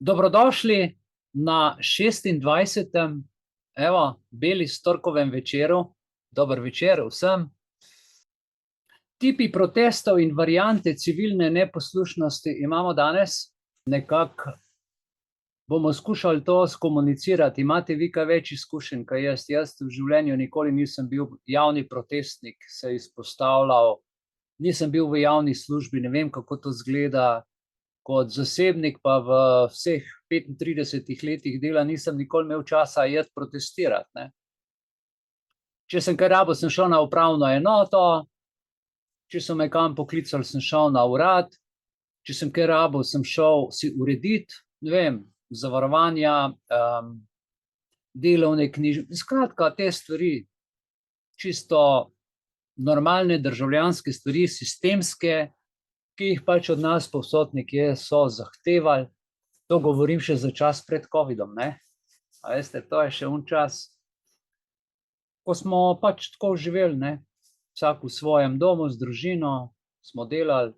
Dobrodošli na 26. Beli storkovem večeru. Dober večer vsem. Tipi protestov in variante civilne neposlušnosti imamo danes. Nekako bomo skušali to skomunicirati. Imate vi kaj več izkušenj kot jaz? Jaz v življenju nikoli nisem bil javni protestnik, se izpostavljal, nisem bil v javni službi, ne vem, kako to izgleda. Kot zasebnik pa v vseh 35 letih dela nisem nikoli imel časa iti protestirati, ne. Če sem kaj rabil, sem šel na upravno enoto, če so me kam poklicali, sem šel na urad, če sem kaj rabil, sem šel si urediti, ne vem, zavarovanja, delovne skratka, te stvari, čisto normalne državljanske stvari, sistemske, ki jih pač od nas povsod nekje so zahtevali. To govorim še za čas pred covidom, ne. A veste, to je še čas, ko smo pač tako živeli, ne. Vsak v svojem domu z družino, smo delali,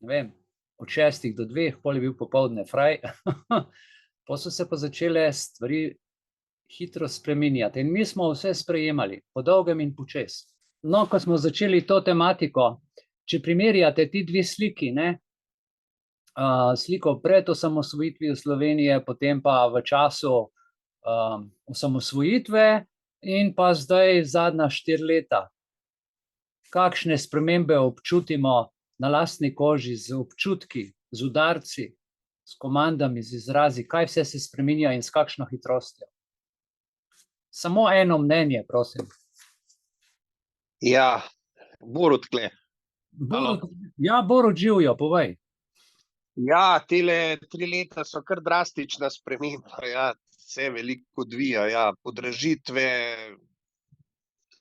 ne vem, od 6 do 2, pol je bil popoldne fraj. Pol so se pa začele stvari hitro spreminjati in mi smo vse sprejemali, po dolgem in počez. No, ko smo začeli to tematiko, če primerjate ti dve sliki, ne, sliko pred osamosvojitvijo Slovenije, potem pa v času osamosvojitve in pa zdaj zadnja 4 leta. Kakšne spremembe občutimo na lastni koži, z občutki, z udarci, s komandami, z izrazi, kaj vse se spreminja in s kakšno hitrostjo? Samo eno mnenje, prosim. Ja, Borut tle. Ja, Borut, živjo, povej. Ja, tele 3 leta so kar drastična sprememba, ja, se veliko odvija, ja, podražitve,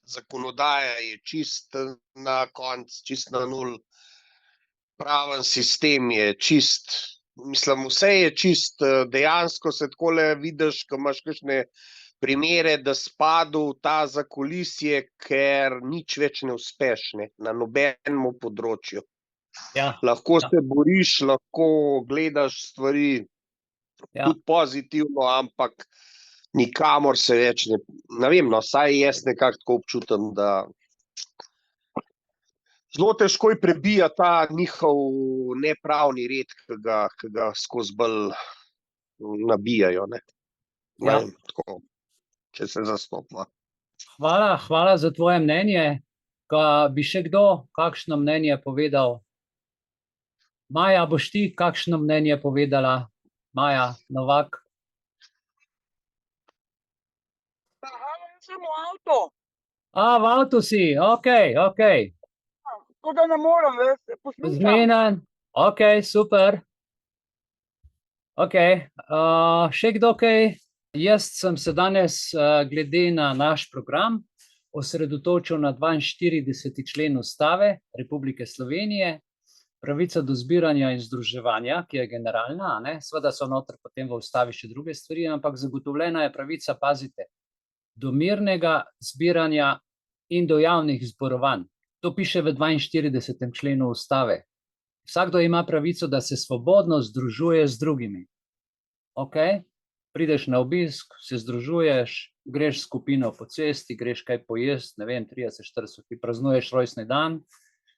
zakonodaja je čist na konc, čist na nul, praven sistem je čist, mislim, vse je čist, dejansko se takole vidiš, ko imaš kakšne primere, da spadel ta zakulisje, ker nič več ne uspeš, ne, na nobenem področju. Ja. Lahko se boriš, lahko gledaš stvari, tudi pozitivno, ampak nikamor se več ne vem, no, saj jaz nekako tako občutam, da zelo težko je prebija ta njihov nepravni red, ki ga skozi bolj nabijajo, ne. Ja. Ne vem, tako, če se zastopa. Hvala za tvoje mnenje. Ka bi še kdo kakšno mnenje povedal? Maja, boš ti kakšno mnenje povedala? Maja Novak. Sem v avtu, V avtu si, okej. tako da ne morem, veste, poslušam. Zmenen, okej, super. Okej, še kdo kaj? Jaz sem se danes, glede na naš program osredotočil na 42. člen Ustave Republike Slovenije, pravica do zbiranja in združevanja, ki je generalna, a ne, seveda so noter potem v ustavi še druge stvari, ampak zagotovljena je pravica, pazite, do mirnega zbiranja in do javnih zborovanj. To piše v 42. členu Ustave. Vsakdo ima pravico, da se svobodno združuje z drugimi. Okej? Prideš na obisk, se združuješ, greš s skupino po cesti, greš kaj pojesti, ne vem, 30, 40, ki praznuješ rojstni dan,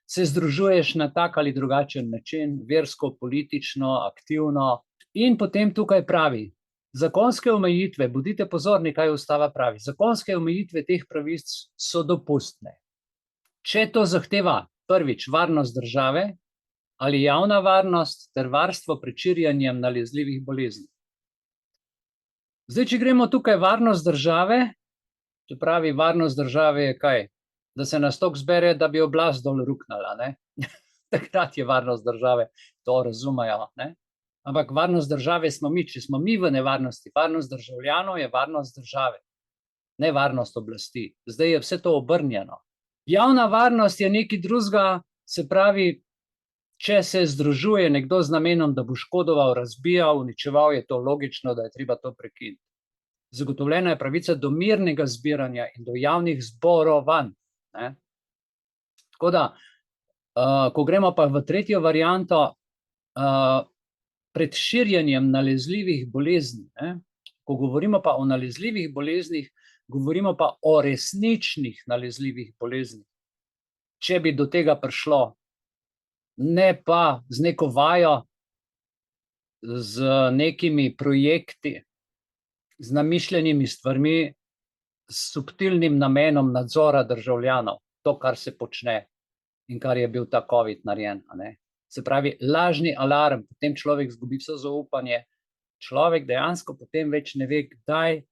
se združuješ na tak ali drugačen način, versko, politično, aktivno, in potem tukaj pravi, zakonske omejitve, bodite pozorni, kaj Ustava pravi, zakonske omejitve teh pravic so dopustne. Če to zahteva, prvič, varnost države ali javna varnost ter varstvo pred širjenjem nalezljivih bolezni. Zdaj, če gremo tukaj varnost države, se pravi, varnost države je kaj? Da se nas toliko zbere, da bi oblast dol ruknila, ne. Takrat je varnost države, to razumejo, ne. Ampak varnost države smo mi, če smo mi v nevarnosti, varnost državljanov je varnost države, ne varnost oblasti. Zdaj je vse to obrnjeno. Javna varnost je nekaj drugega, se pravi, če se združuje nekdo z namenom, da bo škodoval, razbijal, uničeval, je to logično, da je treba to prekiniti. Zagotovljena je pravica do mirnega zbiranja in do javnih zborovanj, ne. Tako da, ko gremo pa v tretjo varianto, pred širjenjem nalezljivih bolezni, ne? Ko govorimo pa o nalezljivih boleznih, govorimo pa o resničnih nalezljivih boleznih. Če bi do tega prišlo, ne pa z neko vajo, z nekimi projekti, z namišljenimi stvarmi, s subtilnim namenom nadzora državljanov, to, kar se počne in kar je bil ta COVID narejen, a ne. Se pravi, lažni alarm, potem človek izgubi vse zaupanje, človek dejansko potem več ne ve, kdaj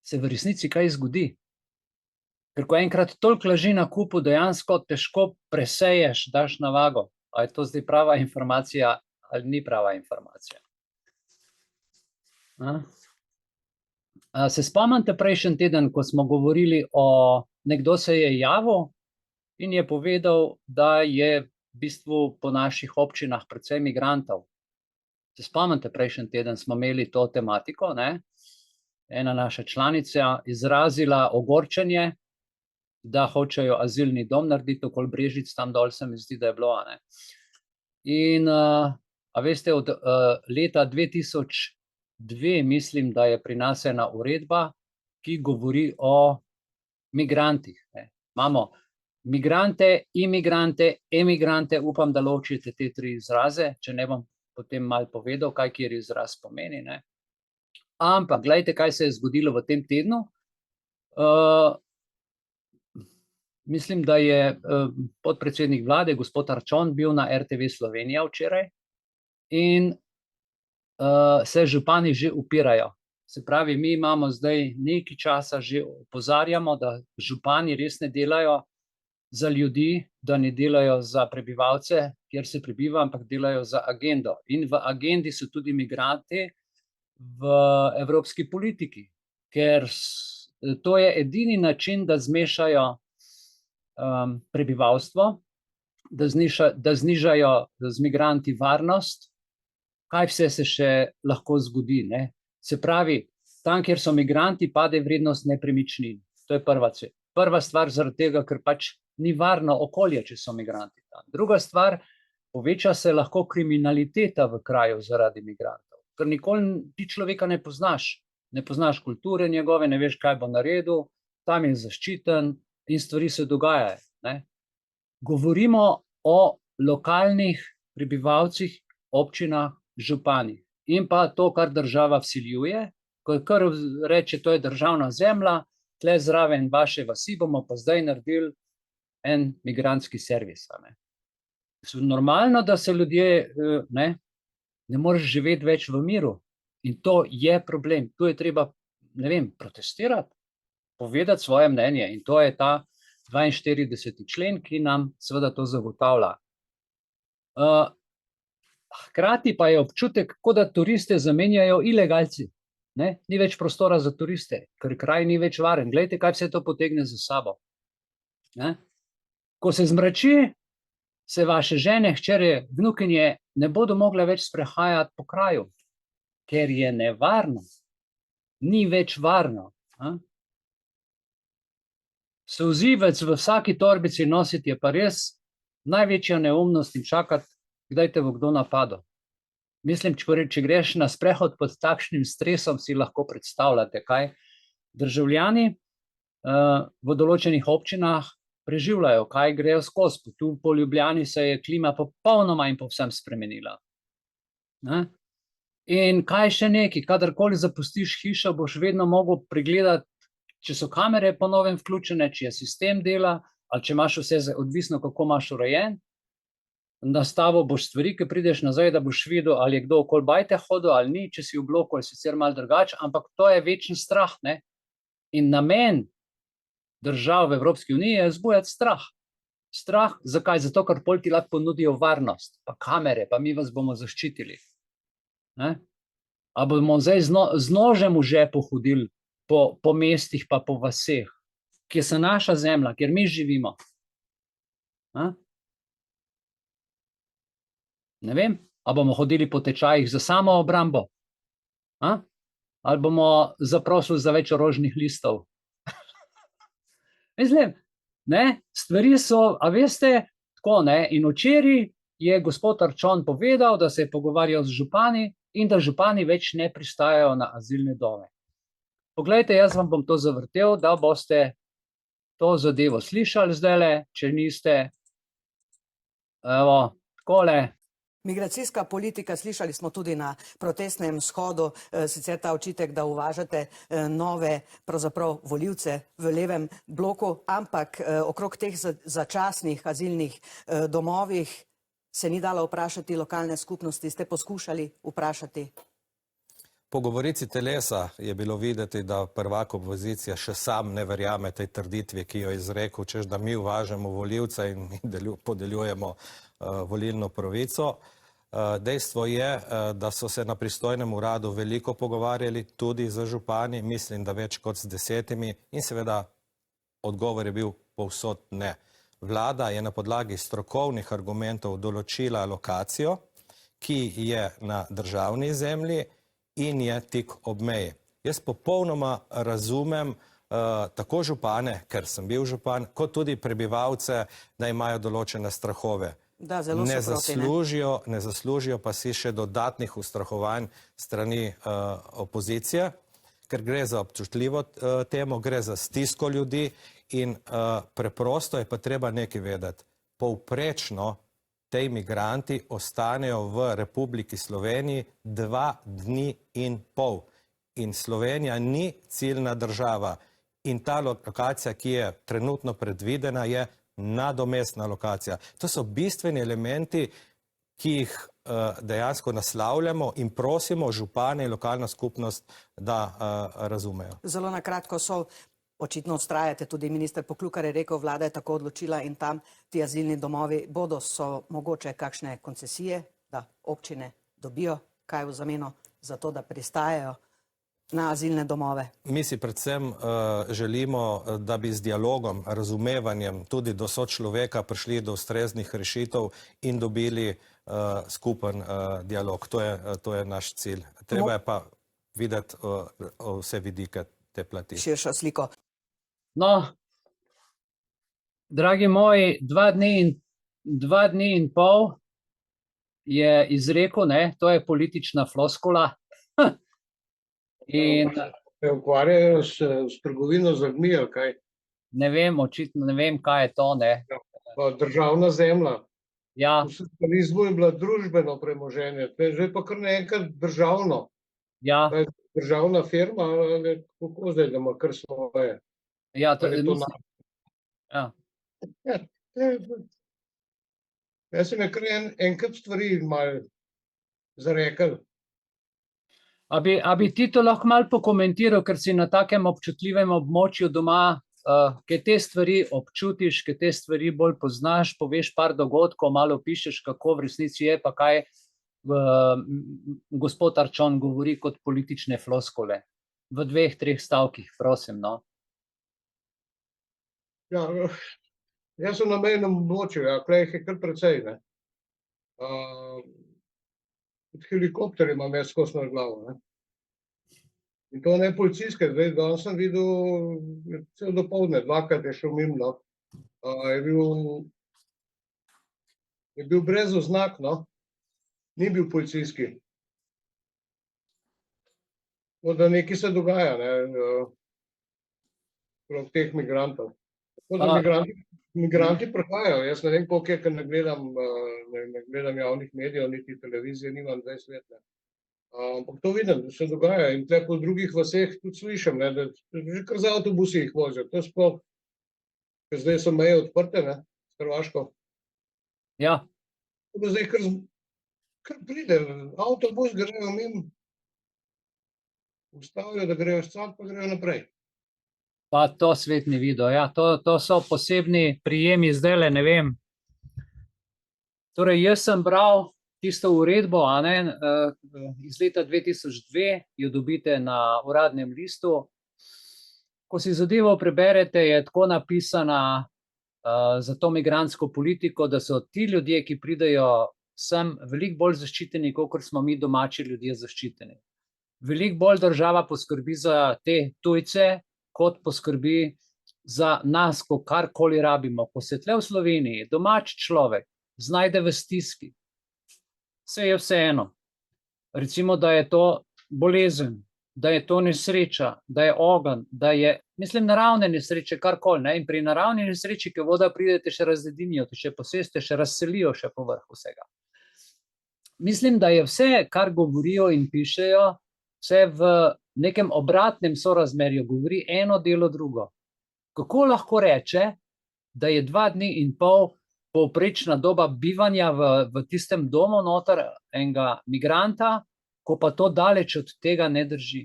se v resnici kaj zgodi. Ker ko enkrat toliko laži na kupu, dejansko težko preseješ, daš na vago, a je to zdaj prava informacija ali ni prava informacija. Se spomnite prejšnji teden, ko smo govorili o, nekdo se je javil in je povedal, da je v bistvu po naših občinah precej migrantov. Se spomnite, prejšnji teden smo imeli to tematiko, ne? Ena naša članica izrazila ogorčenje, da hočejo azilni dom narediti okoli Brežic, tam dol se mi zdi, da je bilo, ne. In a veste, od leta 2002 mislim, da je pri nas ena uredba, ki govori o migrantih, ne. Imamo migrante, imigrante, emigrante, upam, da ločite te tri izraze, če ne bom potem malo povedal, kaj kateri izraz pomeni, ne. Ampak, glejte, kaj se je zgodilo v tem tednu. Mislim, da je podpredsednik vlade, gospod Arčon, bil na RTV Slovenija včeraj in se župani že upirajo. Se pravi, mi imamo zdaj nekaj časa že opozarjamo, da župani res ne delajo za ljudi, da ne delajo za prebivalce, kjer se prebiva, ampak delajo za agendo. In v agendi so tudi migranti v evropski politiki, ker to je edini način, da zmešajo prebivalstvo, da znižajo z migranti varnost, kaj vse se še lahko zgodi, ne. Se pravi, tam, kjer so migranti, pade vrednost nepremičnin. To je prva stvar, zaradi tega, ker pač ni varno okolje, če so migranti tam. Druga stvar, poveča se lahko kriminaliteta v kraju zaradi migrantov, ker nikoli ti človeka ne poznaš kulture njegove, ne veš, kaj bo naredil, tam je zaščiten in stvari se dogajajo, ne. Govorimo o lokalnih prebivalcih, občinah, županih in pa to, kar država vsiljuje, ko kar reče, to je državna zemlja, tle zraven vaše vasi bomo pa zdaj naredili en migrantski servis, a ne. Normalno, da se ljudje, ne moreš živeti več v miru in to je problem, tu je treba, ne vem, protestirati, povedati svoje mnenje in to je ta 42. člen, ki nam seveda to zagotavlja. Hkrati pa je občutek, kot da turiste zamenjajo ilegalci, ne, ni več prostora za turiste, ker kraj ni več varen, glejte, kaj vse to potegne za sabo, ne. Ko se zmrači, se vaše žene, hčere, vnukinje ne bodo mogle več sprehajati po kraju, ker je nevarno, ni več varno, Solzivec v vsaki torbici nositi je pa res največja neumnost in čakati, kdaj te bo kdo napadel. Mislim, če greš na sprehod pod takšnim stresom, si lahko predstavljate, kaj državljani v določenih občinah preživljajo, kaj grejo skozi. Tu po Ljubljani se je klima popolnoma in povsem spremenila. In kaj še nekaj, kadarkoli zapustiš hišo, boš vedno mogel pregledati, če so kamere po novem vključene, če je sistem dela, ali če imaš vse, odvisno kako imaš urejen, nastavil boš stvari, ki prideš nazaj, da boš videl, ali je kdo okoli bajte hodil ali ni, če si v bloku, je sicer malo drugače, ampak to je večen strah, ne. In namen držav v Evropski uniji je vzbujati strah. Strah, zakaj? Zato, ker pol ti lahko ponudijo varnost, pa kamere, pa mi vas bomo zaščitili. A bomo zdaj z nožem v žepu hodili po mestih pa po vaseh, kjer so naša zemlja, kjer mi živimo. Ne vem, a bomo hodili po tečajih za samoobrambo? Ali bomo zaprosili za več orožnih listov? Mislim, ne, stvari so, a veste, tako, ne, in včeraj je gospod Arčon povedal, da se je pogovarjal z župani in da župani več ne pristajajo na azilne dome. Poglejte, jaz vam bom to zavrtel, da boste to zadevo slišali zdajle, če niste. Evo, takole. Migracijska politika, slišali smo tudi na protestnem shodu, sicer ta očitek, da uvažate nove pravzaprav volivce v levem bloku, ampak okrog teh začasnih azilnih domovih se ni dalo vprašati lokalne skupnosti. Ste poskušali vprašati? Po govorici telesa je bilo videti, da prvak opozicija še sam ne verjame tej trditvi, ki jo je izrekel, češ da mi uvažamo volivce in podeljujemo volilno pravico. Dejstvo je, da so se na pristojnem uradu veliko pogovarjali tudi z župani, mislim, da več kot z 10, in seveda odgovor je bil povsod ne. Vlada je na podlagi strokovnih argumentov določila lokacijo, ki je na državni zemlji in je tik ob meji. Jaz popolnoma razumem tako župane, ker sem bil župan, kot tudi prebivalce, da imajo določene strahove. Da, zelo ne so proti, ne zaslužijo pa si še dodatnih ustrahovanj strani opozicije, ker gre za občutljivo temo, gre za stisko ljudi in preprosto je pa treba nekaj vedeti. Povprečno tej migranti ostanejo v Republiki Sloveniji 2 dni in pol. In Slovenija ni ciljna država. In ta lokacija, ki je trenutno predvidena, je nadomestna lokacija. To so bistveni elementi, ki jih dejansko naslavljamo in prosimo župane in lokalno skupnost, da razumejo. Zelo na kratko so, očitno ustrajate, tudi minister Poklukar je rekel, vlada je tako odločila in tam ti azilni domovi bodo, so mogoče kakšne koncesije, da občine dobijo kaj v zameno za to, da pristajajo na azilne domove. Mi si predvsem želimo, da bi z dialogom, razumevanjem tudi do sočloveka prišli do ustreznih rešitev in dobili skupen dialog. To je naš cilj. Treba je pa videti vse vidike te plati. Širšo sliko. No, dragi moji, 2 dni in pol je izrekel, ne, to je politična floskula. In se ukvarjajo s trgovino z ljudmi, ali kaj? ne vem, očitno ne vem, kaj je to, ne. Pa državna zemlja. Ja, V socializmu je bila družbeno premoženje, zdaj pa kar naenkrat državno. ja, Da je državna firma, ali kako zdaj, da ima kar svoje. ja, to, Ali je to mislim, ja. Jaz sem je kar enkrat stvari malo zarekel. A bi ti to lahko malo pokomentiral, ker si na takem občutljivem območju doma, kaj te stvari občutiš, kaj te stvari bolj poznaš, poveš par dogodkov, malo pišeš, kako v resnici je, pa kaj gospod Arčon govori kot politične floskole. V 2-3 stavkih, prosim, no. Ja, jaz sem na mejnem območju, ja, klej jih je kar precej, ne. Tudi helikopter imam jaz skozi na glavo, ne. In to ne policijske, zdaj danes sem videl, cel dopoldne, 2-krat je šel mimo, no. Je bil brez oznak, no. Ni bil policijski. Tako da nekaj se dogaja, ne, okrog teh migrantov. Tako da migranti prihajajo, jaz ne vem, koliko je, ker ne gledam javnih medijev, niti televizije, nimam 20 let, ne. Ampak to vidim, da se dogaja in tle po drugih vaseh tudi slišim, ne, da že kar z avtobusi jih vozijo, to je sploh, ker zdaj so meje odprte, ne, s Hrvaško. Ja, Tako da zdaj kar pride, avtobus grejo mimo, ustavijo, da grejo scak, pa grejo naprej. pa to svet ni videl, ja, to so posebni prijemi zdajle, ne vem. Torej, jaz sem bral tisto uredbo, a ne, iz leta 2002, jo dobite na uradnem listu. Ko si zadevo preberete, je tako napisana za to migrantsko politiko, da so ti ljudje, ki pridejo sem, veliko bolj zaščiteni, kot smo mi domači ljudje zaščiteni. Veliko bolj država poskrbi za te tujce, kot poskrbi za nas, ko karkoli rabimo. Ko se tle v Sloveniji domač človek znajde v stiski. Vse je vseeno. Recimo, da je to bolezen, da je to nesreča, da je ogenj, da je, mislim, naravne nesreče, karkoli, ne? In pri naravni nesreči, ki voda pride, te še razledinijo, te še poseste, še razselijo še povrh vsega. Mislim, da je vse, kar govorijo in pišejo, vse v nekem obratnem sorazmerju, govori eno delo drugo. Kako lahko reče, da je 2 dni in pol povprečna doba bivanja v tistem domu noter enega migranta, ko pa to daleč od tega ne drži.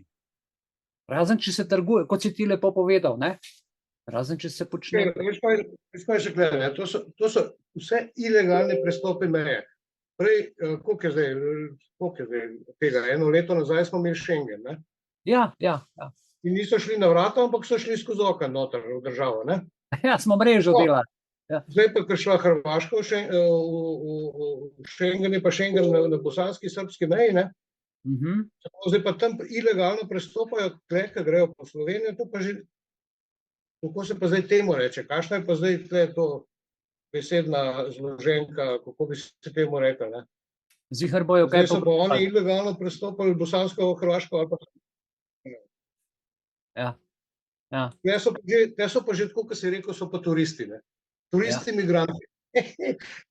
Razen, če se trguje, kot si ti lepo povedal, ne? Razen, če se počne. To so vse ilegalne prestope meje. Prej, koliko je zdaj tega? 1 leto nazaj smo imeli Schengen, ne? Ja. In niso šli na vrata, ampak so šli skozi okno noter v državo, ne? Ja, smo mrežo delali. Zdaj pa, ko je šla Hrvaška v Schengen, je pa Schengen na bosanski srbski meji, ne? Zdaj pa tam ilegalno prestopajo, ko grejo po Slovenijo, to pa že, kako se pa zdaj temu reče, kakšna je pa zdaj to besedna zloženka, kako bi se temu rekel, ne? Zihar bojo kaj Zdaj so pa oni ilegalno prestopali bosansko, hrvaško ali pa... Ja. Te so pa že tako, ko si rekel, so pa turisti, ne? Turisti, migranti.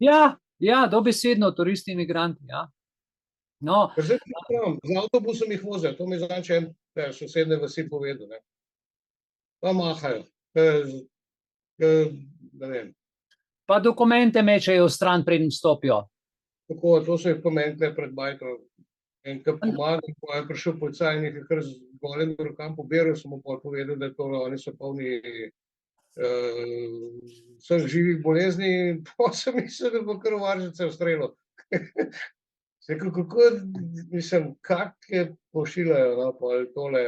Ja, dobesedno turisti, migranti, ja. No. Zdaj pravim, z avtobusom jih vozijo, to mi je zadnjič en sosednje vasi povedal, ne. Pa mahajo, ne vem. Pa dokumente mečejo v stran, preden vstopijo. Tako, to so jih pomenile pred bajto. In ko pomagam, ko je prišel policaj in jih je kar z golim rokam pobiral, sem mu povedal, da to oni so polni vseh živih bolezni, in pa sem mislil, da bo kar varžice ustrelil. Kako, mislim, kakšne pošiljajo, no, pa tole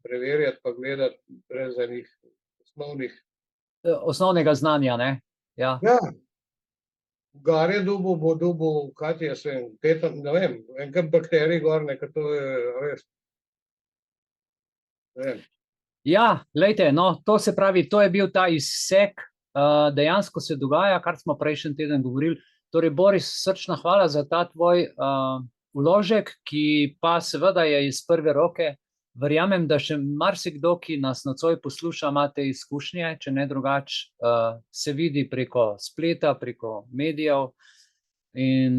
preverjati pa gledati brez enih osnovnega znanja, ne? Ja. Garje dubo bo dubo, kaj ti jaz vem, ne vem, enkrat bakterij gor, nekaj to je res. Ne vem. Ja, glejte, no, to se pravi, to je bil ta izsek, dejansko se dogaja, kar smo prejšnji teden govorili. Torej, Boris, srčna hvala za ta tvoj vložek, ki pa seveda je iz prve roke. Verjamem, da še marsikdo, ki nas nocoj posluša, ima te izkušnje, če ne drugače, se vidi preko spleta, preko medijev. In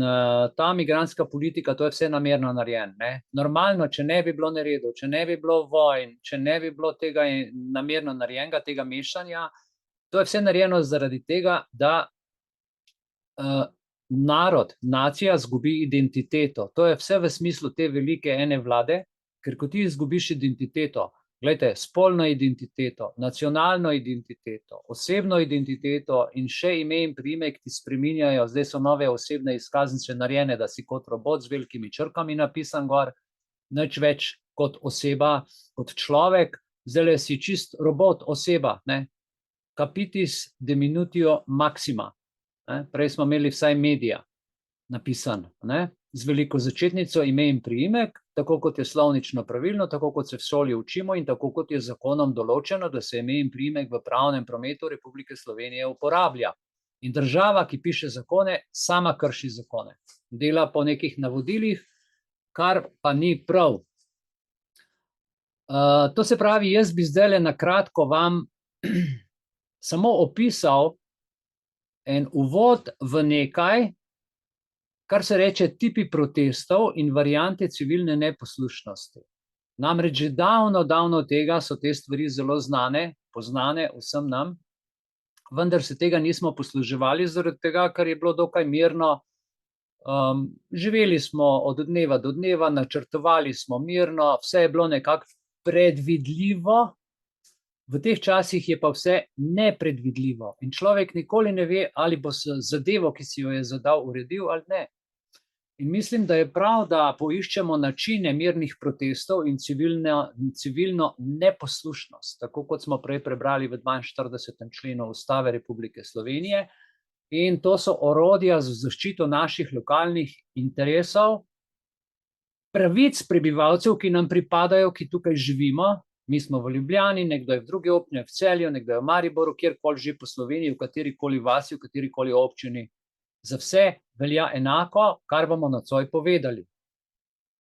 ta migrantska politika, to je vse namerno narejen, ne? Normalno, če ne bi bilo neredov, če ne bi bilo vojn, če ne bi bilo tega namerno narejenega, tega mešanja, to je vse narejeno zaradi tega, da narod, nacija izgubi identiteto. To je vse v smislu te velike ene vlade, ker ko ti izgubiš identiteto, glejte, spolno identiteto, nacionalno identiteto, osebno identiteto in še ime in priimek ti spreminjajo, zdaj so nove osebne izkaznice narejene, da si kot robot z velikimi črkami napisan gor, nič več kot oseba, kot človek, zdajle si čist robot, oseba, ne? Capitis diminutio maxima. Prej smo imeli vsaj medija napisan, ne? Z veliko začetnico, ime in priimek, tako kot je slovnično pravilno, tako kot se v šoli učimo in tako kot je zakonom določeno, da se ime in priimek v pravnem prometu Republike Slovenije uporablja. In država, ki piše zakone, sama krši zakone. Dela po nekih navodilih, kar pa ni prav. To se pravi, jaz bi zdajle na kratko vam samo opisal en uvod v nekaj, kar se reče tipi protestov in variante civilne neposlušnosti. Namreč že davno tega so te stvari zelo znane, poznane vsem nam, vendar se tega nismo posluževali zaradi tega, ker je bilo dokaj mirno. Živeli smo od dneva do dneva, načrtovali smo mirno, vse je bilo nekako predvidljivo. V teh časih je pa vse nepredvidljivo in človek nikoli ne ve, ali bo se zadevo, ki si jo je zadal, uredil ali ne. In mislim, da je prav, da poiščemo načine mirnih protestov in civilno neposlušnost, tako kot smo prej prebrali v 42. členu Ustave Republike Slovenije. In to so orodja za zaščito naših lokalnih interesov, pravic prebivalcev, ki nam pripadajo, ki tukaj živimo. Mi smo v Ljubljani, nekdo je v drugi občini, v Celju, nekdo je v Mariboru, kjerkoli že po Sloveniji, v katerikoli vasi, v katerikoli občini. Za vse velja enako, kar bomo nocoj povedali.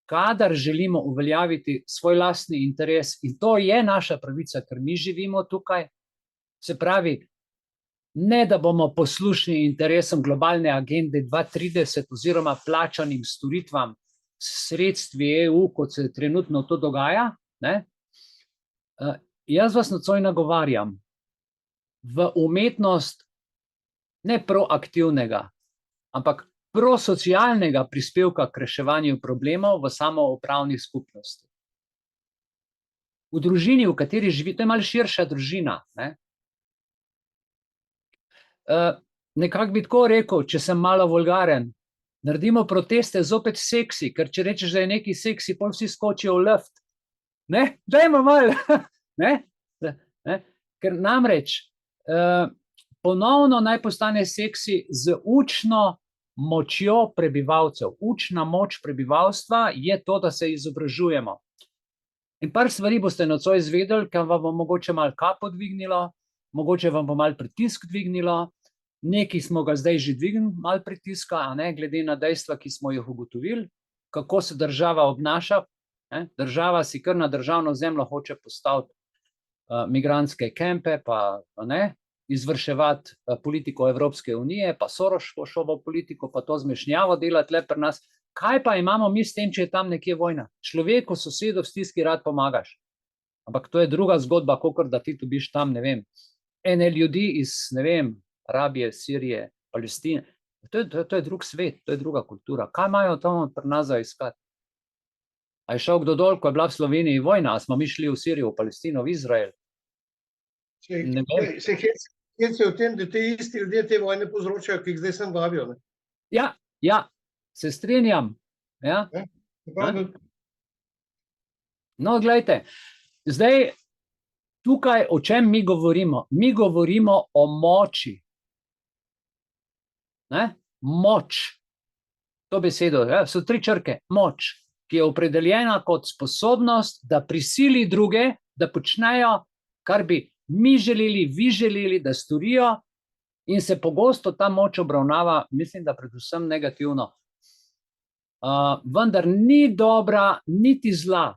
Kadar želimo uveljaviti svoj lastni interes, in to je naša pravica, ker mi živimo tukaj, se pravi, ne da bomo poslušni interesom globalne agende 2030 oziroma plačanim storitvam sredstvi EU, kot se trenutno to dogaja, ne? Jaz vas nocoj nagovarjam v umetnost ne proaktivnega, ampak prosocialnega prispevka k reševanju problemov v samoupravnih skupnosti. V družini, v kateri živite, je malo širša družina, ne? Nekako bi tako rekel, če sem malo vulgaren, naredimo proteste zopet seksi, ker če rečeš, da je neki seksi, pol vsi skočijo v luft. Ne, dajmo malo, ne? Ker namreč ponovno naj postane seksi z učno močjo prebivalcev. Učna moč prebivalstva je to, da se izobražujemo. In par stvari boste nocoj izvedeli, ker vam bo mogoče malo kapo dvignilo, mogoče vam bo malo pritisk dvignilo, nekaj smo ga zdaj že dvignili, malo pritiska, a ne, glede na dejstva, ki smo jih ugotovili, kako se država obnaša. Država si kar na državno zemljo hoče postaviti migrantske kempe, pa ne, izvrševati politiko Evropske unije, pa Soroševo politiko, pa to zmešnjavo delati le pri nas. Kaj pa imamo mi s tem, če je tam nekje vojna? Človeku, sosedu v stiski rad pomagaš. Ampak to je druga zgodba, kakor da ti dobiš tam, ne vem, ene ljudi iz, ne vem, Arabije, Sirije, Palestine. To je drug svet, to je druga kultura. Kaj imajo tam pri nas za iskati? A je šel kdo dol, ko je bila v Sloveniji vojna? A smo mi šli v Sirijo, v Palestino, v Izrael? Se hecuje o tem, da te isti ljudje te vojne povzročajo, ki jih zdaj sem vabijo, ne? Ja, se strinjam. Ja. No, glejte, zdaj tukaj o čem mi govorimo? Mi govorimo o moči. Moč. To besedo, so 3 črke. Moč, ki je opredeljena kot sposobnost, da prisili druge, da počnejo, kar bi mi želeli, vi želeli, da storijo, in se pogosto ta moč obravnava, mislim, da predvsem negativno. Vendar ni dobra, niti zla,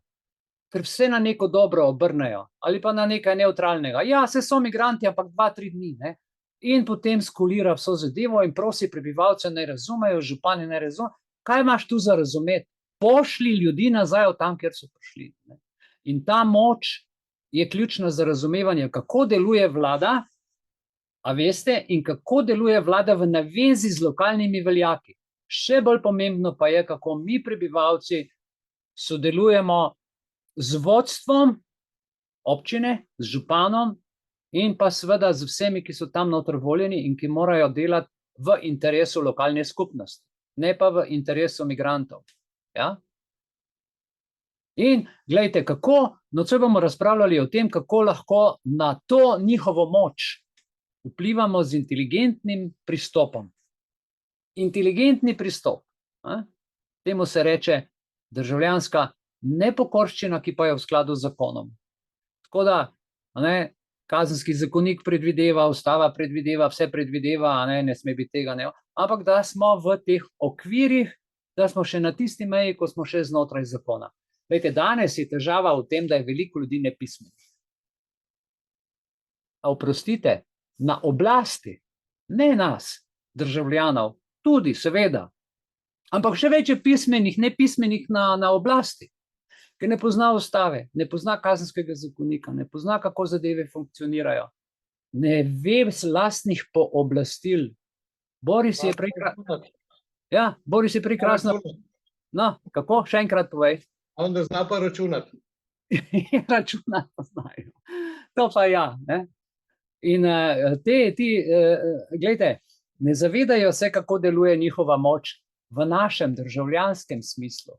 ker vse na neko dobro obrnejo, ali pa na nekaj neutralnega. Ja, se so migranti, ampak 2-3 dni, ne? In potem skulira vso zadevo in prosi prebivalce naj razumejo, župani naj razumejo. Kaj imaš tu za razumeti? Pošli ljudi nazaj od tam, kjer so prišli. Ne? In ta moč je ključna za razumevanje, kako deluje vlada, a veste, in kako deluje vlada v navezi z lokalnimi veljaki. Še bolj pomembno pa je, kako mi prebivalci sodelujemo z vodstvom občine, z županom in pa seveda z vsemi, ki so tam noter voljeni in ki morajo delati v interesu lokalne skupnosti, ne pa v interesu migrantov. Ja? In glejte, kako, nocoj bomo razpravljali o tem, kako lahko na to njihovo moč vplivamo z inteligentnim pristopom. Inteligentni pristop, temu se reče državljanska nepokorščina, ki pa je v skladu z zakonom. Tako da, kazenski zakonik predvideva, ustava predvideva, vse predvideva, ne sme biti tega, ne, ampak da smo v teh okvirih, da smo še na tisti meji, ko smo še znotraj zakona. Glejte, danes je težava v tem, da je veliko ljudi nepismenih. A oprostite, na oblasti, ne nas, državljanov, tudi seveda, ampak še več je pismenih, nepismenih na oblasti, ker ne pozna ustave, ne pozna kazenskega zakonika, ne pozna, kako zadeve funkcionirajo, ne ve lastnih pooblastil. Boris je prekrasno. No, kako? Še enkrat povej. On da zna pa računati. Računati pa znajo. To pa ja. Ne? In glejte, ne zavedajo se, kako deluje njihova moč v našem državljanskem smislu.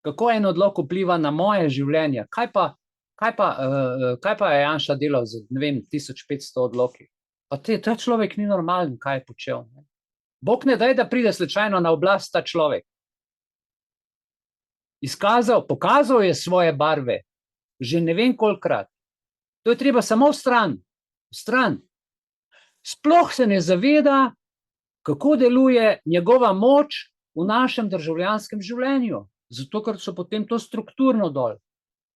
Kako en odlok vpliva na moje življenje? Kaj pa je Janša delal z, ne vem, 1500 odloki? Pa ta človek ni normalen, kaj je počel. Ne? Bog ne daj, da pride slučajno na oblast ta človek. Pokazal je svoje barve, že ne vem kolikrat. To je treba samo v stran. Sploh se ne zaveda, kako deluje njegova moč v našem državljanskem življenju. Zato, ker so potem to strukturno dol,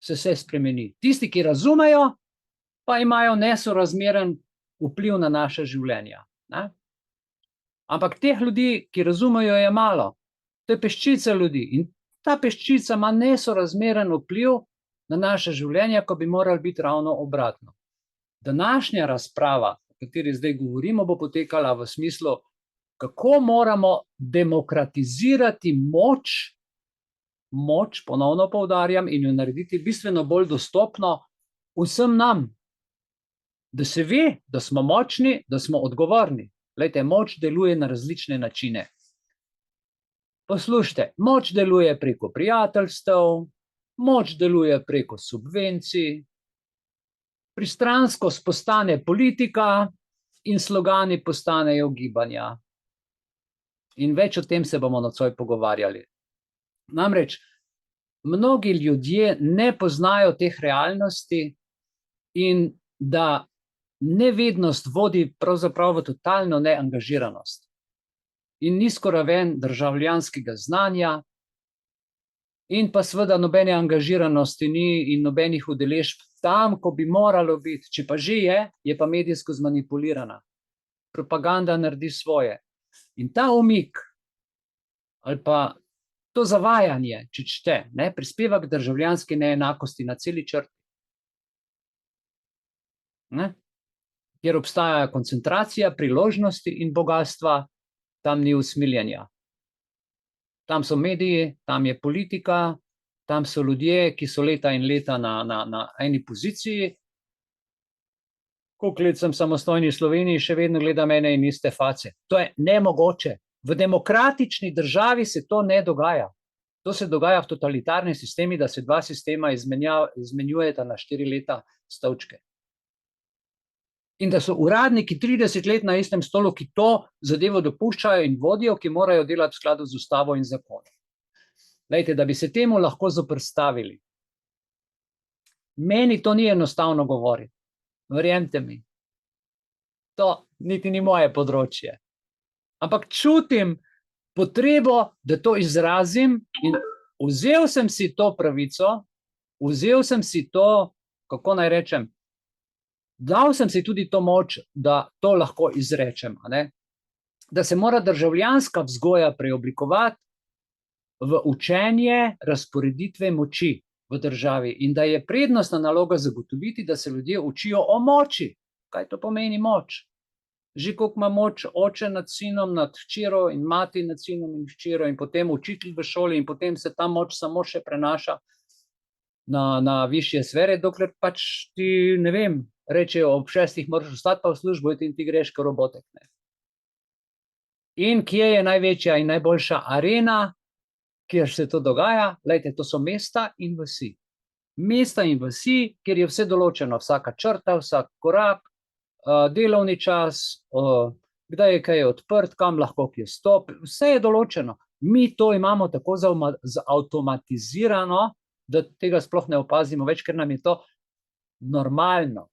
se vse spremeni. Tisti, ki razumejo, pa imajo nesorazmeren vpliv na naše življenja. Ne? Ampak teh ljudi, ki razumejo, je malo. To je peščica ljudi in ta peščica ima nesorazmeren vpliv na naše življenje, ko bi morali biti ravno obratno. Današnja razprava, o kateri zdaj govorimo, bo potekala v smislu, kako moramo demokratizirati moč, ponovno poudarjam, in jo narediti bistveno bolj dostopno vsem nam. Da se ve, da smo močni, da smo odgovorni. Glejte, moč deluje na različne načine. Poslušajte, moč deluje preko prijateljstev, moč deluje preko subvencij, pristranskost postane politika in slogani postanejo gibanja. In več o tem se bomo nocoj pogovarjali. Namreč, mnogi ljudje ne poznajo teh realnosti in da nevednost vodi pravzaprav v totalno neangažiranost in nizko raven državljanskega znanja in pa seveda nobene angažiranosti ni in nobenih udeležb tam, ko bi moralo biti. Če pa že je pa medijsko zmanipulirana. Propaganda naredi svoje. In ta umik ali pa to zavajanje, če čte, prispeva k državljanski neenakosti na celi črti. Kjer obstaja koncentracija, priložnosti in bogatstva, tam ni usmiljenja. Tam so mediji, tam je politika, tam so ljudje, ki so leta in leta na eni poziciji. Koliko let sem samostojni v Sloveniji, še vedno gledam ene in iste face. To je nemogoče. V demokratični državi se to ne dogaja. To se dogaja v totalitarnem sistemu, da se dva sistema izmenjujeta na 4 leta stolčke. In da so uradniki 30 let na istem stolu, ki to zadevo dopuščajo in vodijo, ki morajo delati v skladu z ustavo in zakonom. Glejte, da bi se temu lahko zoperstavili. Meni to ni enostavno govoriti. Verjemite mi. To niti ni moje področje. Ampak čutim potrebo, da to izrazim in vzel sem si to pravico, vzel sem si to, kako naj rečem, dal sem si tudi to moč, da to lahko izrečem. Da se mora državljanska vzgoja preoblikovati v učenje razporeditve moči v državi in da je prednostna naloga zagotoviti, da se ljudje učijo o moči. Kaj to pomeni moč? Že koliko ima moč oče nad sinom, nad hčero in mati nad sinom in hčero in potem učitelj v šoli in potem se ta moč samo še prenaša na višje sfere, dokler pač ti, ne vem, rečejo ob 6 moraš ostati pa v službo in ti greš kot robotek. In kje je največja in najboljša arena, kjer se to dogaja? Glejte, to so mesta in vasi. Mesta in vasi, kjer je vse določeno, vsaka črta, vsak korak, delovni čas, kdaj je kaj odprt, kam lahko kje stopi, vse je določeno. Mi to imamo tako avtomatizirano, da tega sploh ne opazimo več, ker nam je to normalno,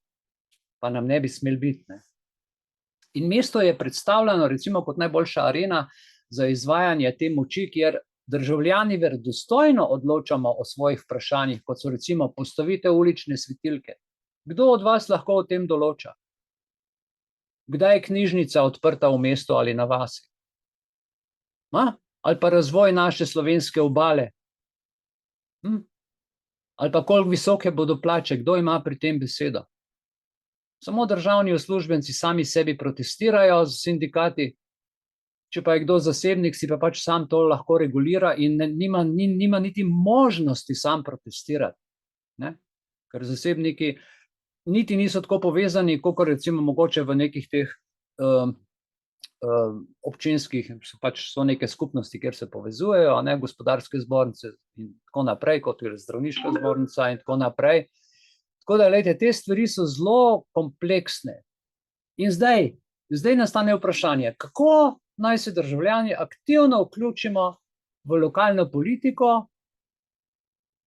pa nam ne bi smel biti. In mesto je predstavljeno recimo kot najboljša arena za izvajanje te moči, kjer državljani verodostojno odločamo o svojih vprašanjih, kot so recimo postavitev ulične svetilke. Kdo od vas lahko o tem določa? Kdaj je knjižnica odprta v mestu ali na vasi? Ali pa razvoj naše slovenske obale? Ali pa koliko visoke bodo plače? Kdo ima pri tem besedo? Samo državni uslužbenci sami sebi protestirajo z sindikati, če pa je kdo zasebnik, si pa pač sam to lahko regulira in nima niti možnosti sam protestirati. Ker zasebniki niti niso tako povezani, kot recimo mogoče v nekih teh občinskih, pač so neke skupnosti, kjer se povezujejo, gospodarske zbornice in tako naprej, kot je zdravniška zbornica in tako naprej. Tako da, glejte, te stvari so zelo kompleksne. In zdaj nastane vprašanje, kako naj se državljani aktivno vključimo v lokalno politiko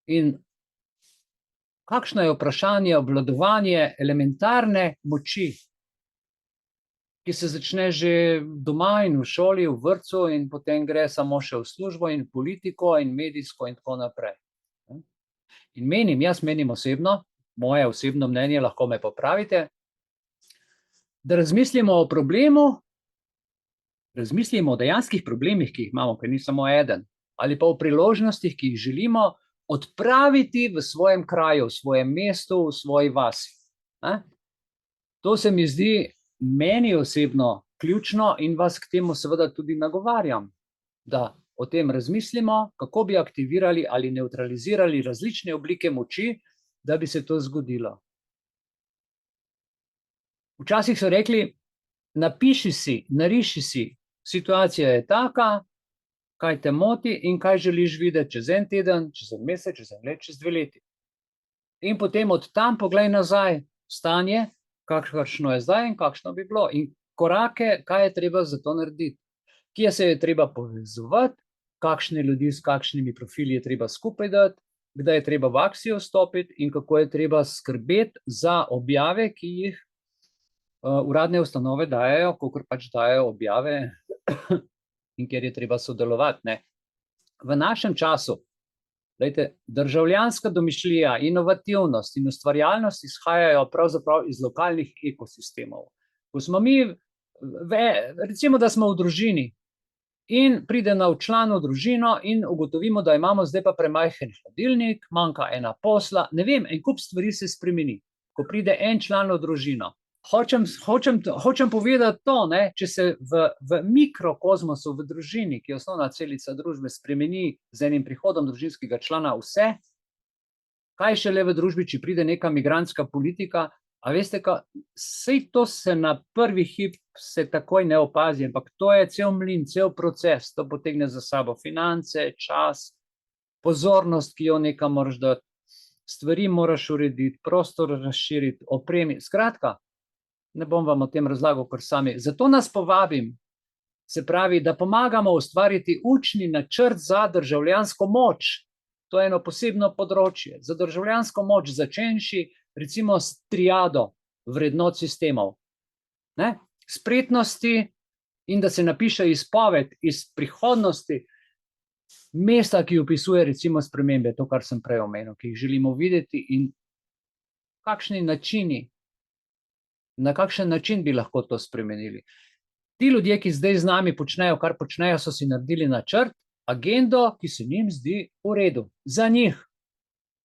in kakšno je vprašanje obvladovanje elementarne moči. ki se začne že doma in v šoli, v vrtcu in potem gre samo še v službo in politiko in medijsko in tako naprej. In jaz menim osebno, moje osebno mnenje, lahko me popravite, da razmislimo o problemu, razmislimo o dejanskih problemih, ki jih imamo, ker ni samo eden, ali pa o priložnostih, ki jih želimo odpraviti v svojem kraju, v svojem mestu, v svoji vasi. To se mi zdi meni osebno ključno in vas k temu seveda tudi nagovarjam, da o tem razmislimo, kako bi aktivirali ali nevtralizirali različne oblike moči, da bi se to zgodilo. Včasih so rekli, napiši si, nariši si, situacija je taka, kaj te moti in kaj želiš videti čez en teden, čez en mesec, čez en let, čez 2 leti. In potem od tam poglej nazaj stanje, kakšno je zdaj in kakšno bi bilo. In korake, kaj je treba za to narediti. Kje se je treba povezovati, kakšne ljudi s kakšnimi profili je treba skupaj dati, kdaj je treba v akcijo vstopiti in kako je treba skrbeti za objave, ki jih uradne ustanove dajejo, kakor pač dajejo objave in kjer je treba sodelovati. Ne. V našem času, državljanska domišljija, inovativnost in ustvarjalnost izhajajo pravzaprav iz lokalnih ekosistemov. Ko smo mi, recimo, da smo v družini in pride nov član v družino in ugotovimo, da imamo zdaj pa premajhen hladilnik, manjka ena posla, ne vem, en kup stvari se spremeni, ko pride en član v družino. Hočem povedati to, ne, če se v mikrokozmosu, v družini, ki je osnovna celica družbe, spremeni z enim prihodom družinskega člana vse, kaj šele v družbi, če pride neka migrantska politika, a veste, sej to se na prvi hip se takoj ne opazi, ampak to je cel mlin, cel proces, to potegne za sabo finance, čas, pozornost, ki jo nekam moraš dati, stvari moraš urediti, prostor razširiti, opremi, skratka, ne bom vam o tem razlagal, kar sami. Zato nas povabim, se pravi, da pomagamo ustvariti učni načrt za državljansko moč. To je eno posebno področje. Za državljansko moč začenši recimo s triado vrednot sistemov. Ne? Spretnosti in da se napiše izpoved iz prihodnosti mesta, ki opisuje recimo spremembe, to, kar sem prej omenil, ki jih želimo videti in kakšni načini, na kakšen način bi lahko to spremenili. Ti ljudje, ki zdaj z nami počnejo, kar počnejo, so si naredili načrt, agendo, ki se njim zdi v redu. Za njih.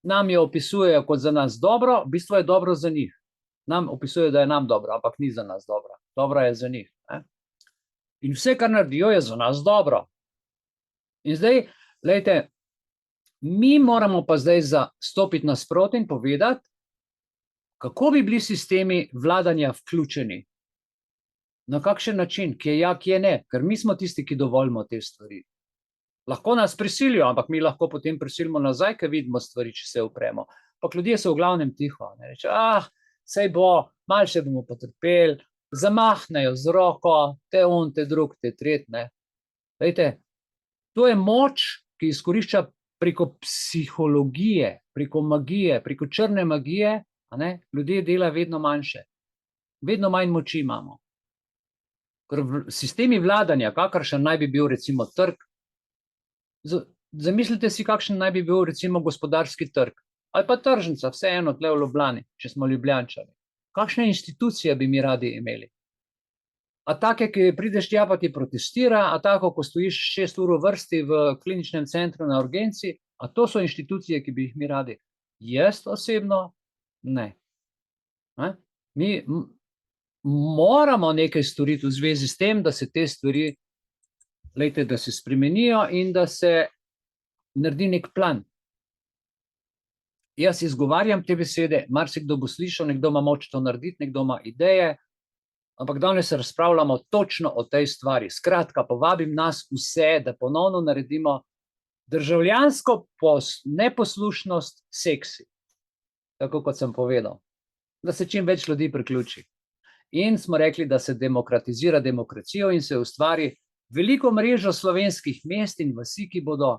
Nam jo opisujejo kot za nas dobro, v bistvu je dobro za njih. Nam opisujejo, da je nam dobro, ampak ni za nas dobro. Dobro je za njih. Ne? In vse, kar naredijo, je za nas dobro. In zdaj, glejte, mi moramo pa zdaj stopiti nasproti in povedati, kako bi bili sistemi vladanja vključeni. Na kakšen način, kje ja, kje ne, ker mi smo tisti, ki dovolimo te stvari. Lahko nas prisilijo, ampak mi lahko potem prisilimo nazaj, ker vidimo stvari, če se upremo. Pa ljudje so v glavnem tiho. Ne? Reče, sej bo, malo še bomo potrpeli, zamahnejo z roko, te on, te drug, te tretne. Lejte, to je moč, ki izkorišča preko psihologije, preko magije, preko črne magije, ljudje dela vedno manjše. Vedno manj moči imamo. Ker sistemi vladanja, kakršen naj bi bil recimo trg, zamislite si, kakšen naj bi bil recimo gospodarski trg, ali pa tržnica, vseeno tle v Ljubljani, če smo Ljubljančani. Kakšne institucije bi mi radi imeli? A take, ki prideš tja pa ti protestira, a tako, ko stojiš 6 ur v vrsti v kliničnem centru na urgenci, a to so institucije, ki bi jih mi radi? Jaz osebno ne. Mi moramo nekaj storiti v zvezi s tem, da se te stvari, da se spremenijo in da se naredi nek plan. Jaz izgovarjam te besede, marsikdo bo slišal, nekdo ima moč to narediti, nekdo ima ideje, ampak danes razpravljamo točno o tej stvari. Skratka, povabim nas vse, da ponovno naredimo državljansko neposlušnost seksi, tako kot sem povedal, da se čim več ljudi priključi. In smo rekli, da se demokratizira demokracijo in se ustvari veliko mrežo slovenskih mest in vasi, ki bodo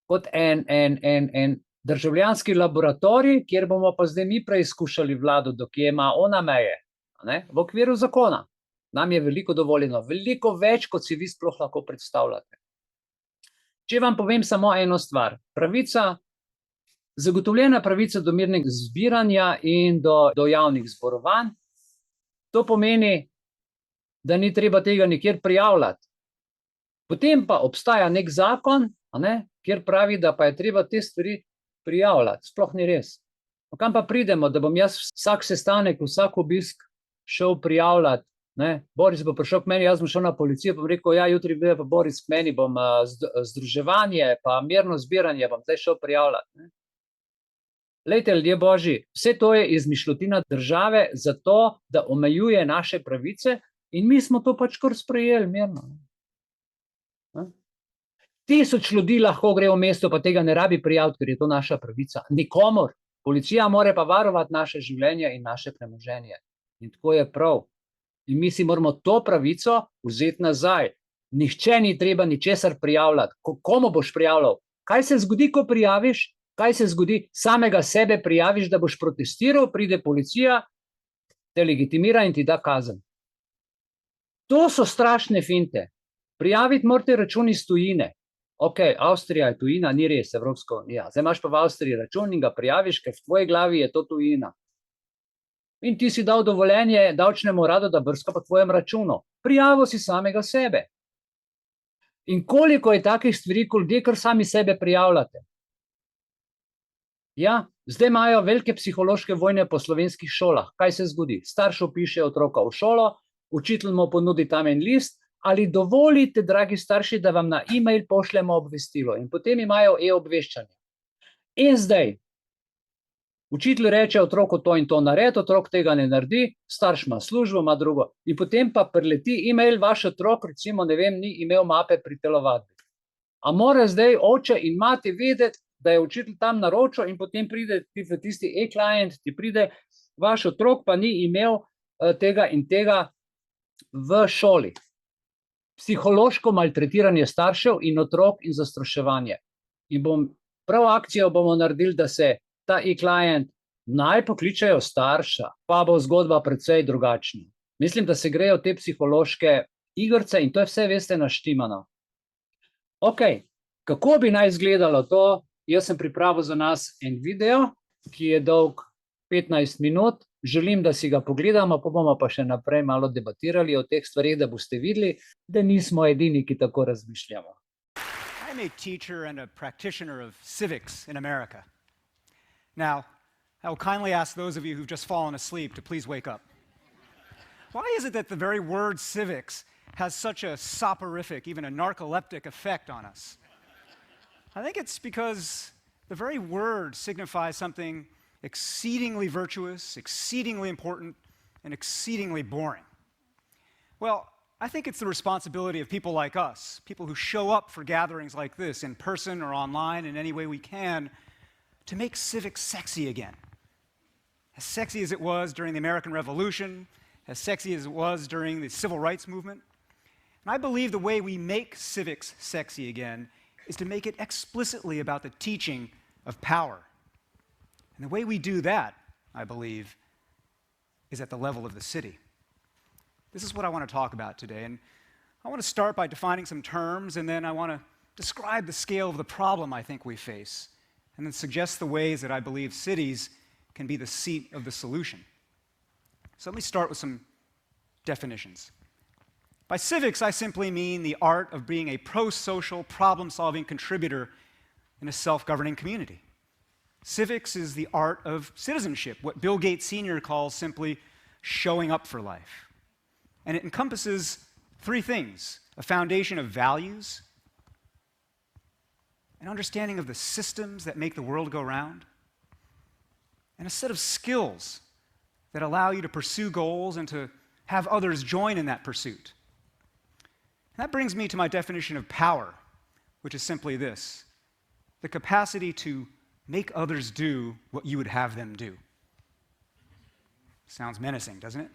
kot en državljanski laboratorij, kjer bomo pa zdaj mi preizkušali vlado, dokje ima ona meje, v okviru zakona. Nam je veliko dovoljeno, veliko več, kot si vi sploh lahko predstavljate. Če vam povem samo eno stvar, zagotovljena pravica do mirnega zbiranja in do javnih zborovanj, to pomeni, da ni treba tega nikjer prijavljati. Potem pa obstaja nek zakon, kjer pravi, da pa je treba te stvari prijavljati. Sploh ni res. Kam pa pridemo, da bom jaz vsak sestanek, vsak obisk šel prijavljati? Boris bo prišel k meni, jaz bom šel na policijo, bom rekel, ja, jutri pride pa Boris k meni, bom združevanje, pa mirno zbiranje bom zdaj šel prijavljati. Glejte, ljudje božji, vse to je izmišljotina države zato, da omejuje naše pravice in mi smo to pač kar sprejeli mirno. 1000 ljudi lahko gre v mesto, pa tega ne rabi prijaviti, ker je to naša pravica. Nikomor. Policija mora pa varovati naše življenje in naše premoženje. In tako je prav. In mi si moramo to pravico vzeti nazaj. Nihče ni treba ničesar prijavljati. Komu boš prijavljal? Kaj se zgodi, ko prijaviš? Kaj se zgodi? Samega sebe prijaviš, da boš protestiral, pride policija, te legitimira in ti da kazen. To so strašne finte. Prijaviti morate račun iz tujine. Ok, Avstrija je tujina, ni res, Evropska unija. Zdaj imaš pa v Avstriji račun in ga prijaviš, ker v tvoji glavi je to tujina. In ti si dal dovoljenje davčnemu uradu, da brska po tvojem računu. Prijavil si samega sebe. In koliko je takih stvari, ko ljudje kar sami sebe prijavljate? Ja, zdaj imajo velike psihološke vojne po slovenskih šolah. Kaj se zgodi? Starš vpiše otroka v šolo, učitelj mu ponudi tam en list, ali dovolite, dragi starši, da vam na e-mail pošljemo obvestilo. In potem imajo e-obveščanje. In zdaj, učitelj reče otroku to in to naredi, otrok tega ne naredi, starš ima službo, ima drugo. In potem pa prileti e-mail, vaš otrok, recimo, ne vem, ni imel mape pri telovadbi. A mora zdaj oče in mati vedeti, da je učitelj tam naročil in potem pride v tisti e-client, ti pride, vaš otrok pa ni imel tega in tega v šoli. Psihološko maltretiranje staršev in otrok in zastraševanje. In prav akcijo bomo naredili, da se ta e-client naj pokličejo starša, pa bo zgodba precej drugačna. Mislim, da se grejo te psihološke igrice in to je vse, veste, naštimano. Ok, kako bi naj izgledalo to? Jaz sem pripravil za nas en video, ki je dolg 15 minut. Želim, da si ga pogledamo, pa bomo pa še naprej malo debatirali o teh stvarih, da boste videli, da nismo edini, ki tako razmišljamo. I'm a teacher and a practitioner of civics in America. Now, I will kindly ask those of you who've just fallen asleep to please wake up. Why is it that the very word civics has such a soporific, even a narcoleptic effect on us? I think it's because the very word signifies something exceedingly virtuous, exceedingly important, and exceedingly boring. Well, I think it's the responsibility of people like us, people who show up for gatherings like this in person or online in any way we can, to make civics sexy again. As sexy as it was during the American Revolution, as sexy as it was during the Civil Rights Movement. And I believe the way we make civics sexy again is to make it explicitly about the teaching of power. And the way we do that, I believe, is at the level of the city. This is what I want to talk about today. And I want to start by defining some terms, and then I want to describe the scale of the problem I think we face, and then suggest the ways that I believe cities can be the seat of the solution. So let me start with some definitions. By civics, I simply mean the art of being a pro-social, problem-solving contributor in a self-governing community. Civics is the art of citizenship, what Bill Gates Sr. calls simply showing up for life. And it encompasses three things: a foundation of values, an understanding of the systems that make the world go round, and a set of skills that allow you to pursue goals and to have others join in that pursuit. And that brings me to my definition of power, which is simply this: the capacity to make others do what you would have them do. Sounds menacing, doesn't it?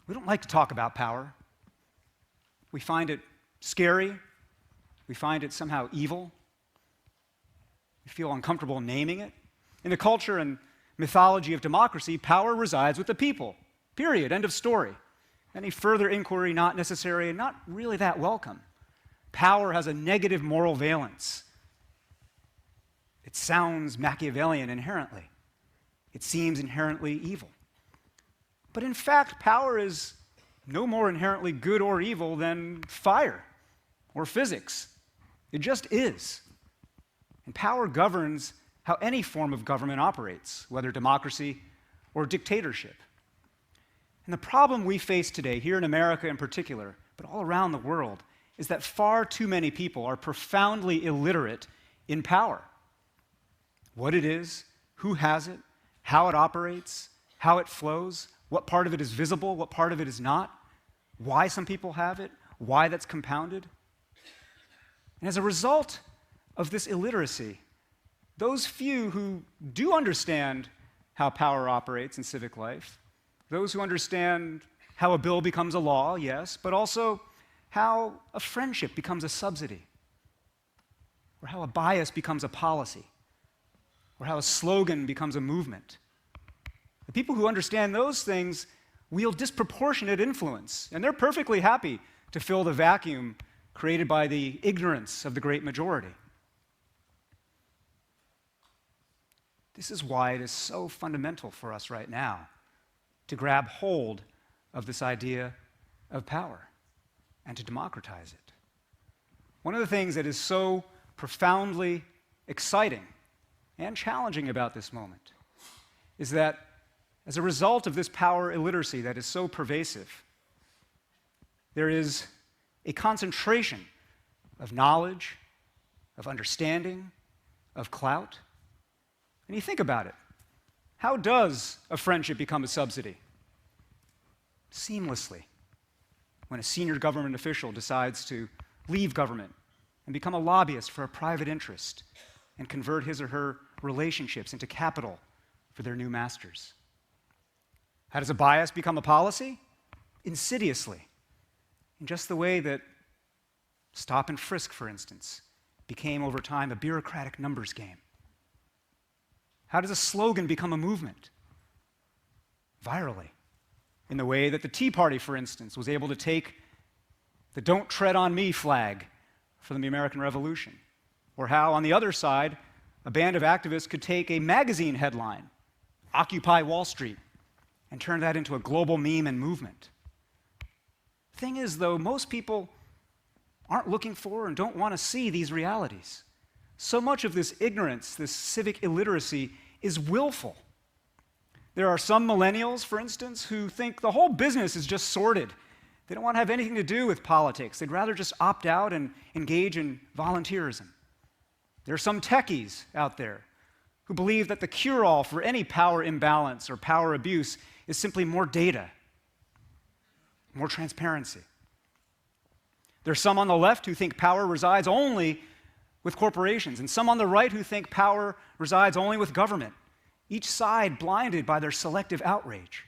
We don't like to talk about power. We find it scary. We find it somehow evil. We feel uncomfortable naming it. In the culture and mythology of democracy, power resides with the people. Period. End of story. Any further inquiry not necessary and not really that welcome. Power has a negative moral valence. It sounds Machiavellian inherently. It seems inherently evil. But in fact, power is no more inherently good or evil than fire or physics. It just is. And power governs how any form of government operates, whether democracy or dictatorship. And the problem we face today, here in America in particular, but all around the world, is that far too many people are profoundly illiterate in power. What it is, who has it, how it operates, how it flows, what part of it is visible, what part of it is not, why some people have it, why that's compounded. And as a result of this illiteracy, those few who do understand how power operates in civic life, those who understand how a bill becomes a law, yes, but also how a friendship becomes a subsidy, or how a bias becomes a policy, or how a slogan becomes a movement. The people who understand those things wield disproportionate influence, and they're perfectly happy to fill the vacuum created by the ignorance of the great majority. This is why it is so fundamental for us right now to grab hold of this idea of power and to democratize it. One of the things that is so profoundly exciting and challenging about this moment is that as a result of this power illiteracy that is so pervasive, there is a concentration of knowledge, of understanding, of clout. And you think about it. How does a friendship become a subsidy? Seamlessly. When a senior government official decides to leave government and become a lobbyist for a private interest and convert his or her relationships into capital for their new masters. How does a bias become a policy? Insidiously. In just the way that stop and frisk, for instance, became over time a bureaucratic numbers game. How does a slogan become a movement? Virally. In the way that the Tea Party, for instance, was able to take the "Don't Tread on Me" flag from the American Revolution. Or how, on the other side, a band of activists could take a magazine headline, "Occupy Wall Street," and turn that into a global meme and movement. The thing is, though, most people aren't looking for and don't want to see these realities. So much of this ignorance, this civic illiteracy, is willful. There are some millennials, for instance, who think the whole business is just sordid. They don't want to have anything to do with politics. They'd rather just opt out and engage in volunteerism. There are some techies out there who believe that the cure-all for any power imbalance or power abuse is simply more data, more transparency. There's some on the left who think power resides only with corporations, and some on the right who think power resides only with government, each side blinded by their selective outrage.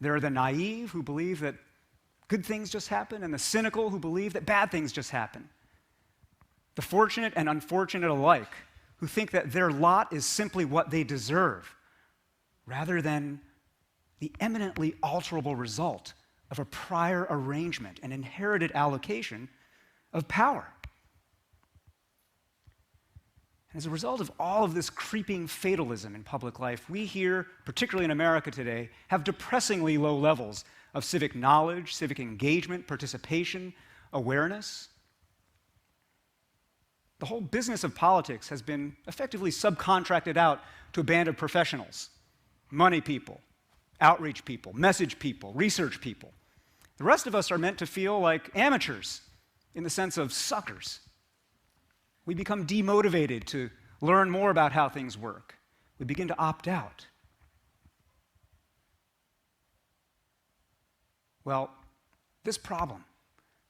There are the naive who believe that good things just happen, and the cynical who believe that bad things just happen. The fortunate and unfortunate alike who think that their lot is simply what they deserve, rather than the eminently alterable result of a prior arrangement and inherited allocation of power. And as a result of all of this creeping fatalism in public life, we here, particularly in America today, have depressingly low levels of civic knowledge, civic engagement, participation, awareness. The whole business of politics has been effectively subcontracted out to a band of professionals, money people, outreach people, message people, research people. The rest of us are meant to feel like amateurs in the sense of suckers. We become demotivated to learn more about how things work. We begin to opt out. Well, this problem,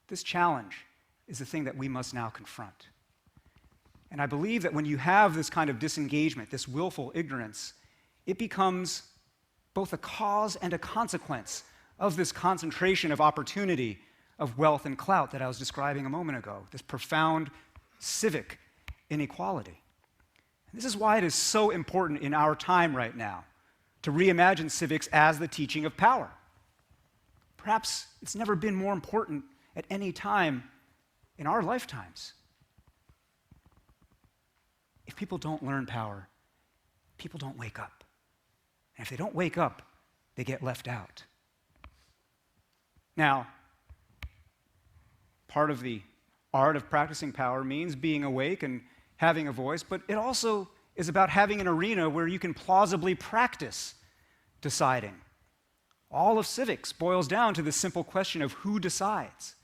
this challenge, is the thing that we must now confront. And I believe that when you have this kind of disengagement, this willful ignorance, it becomes both a cause and a consequence of this concentration of opportunity, of wealth and clout that I was describing a moment ago, this profound civic inequality. And this is why it is so important in our time right now to reimagine civics as the teaching of power. Perhaps it's never been more important at any time in our lifetimes. If people don't learn power, people don't wake up. And if they don't wake up, they get left out. Now, part of the art of practicing power means being awake and having a voice, but it also is about having an arena where you can plausibly practice deciding. All of civics boils down to the simple question of who decides.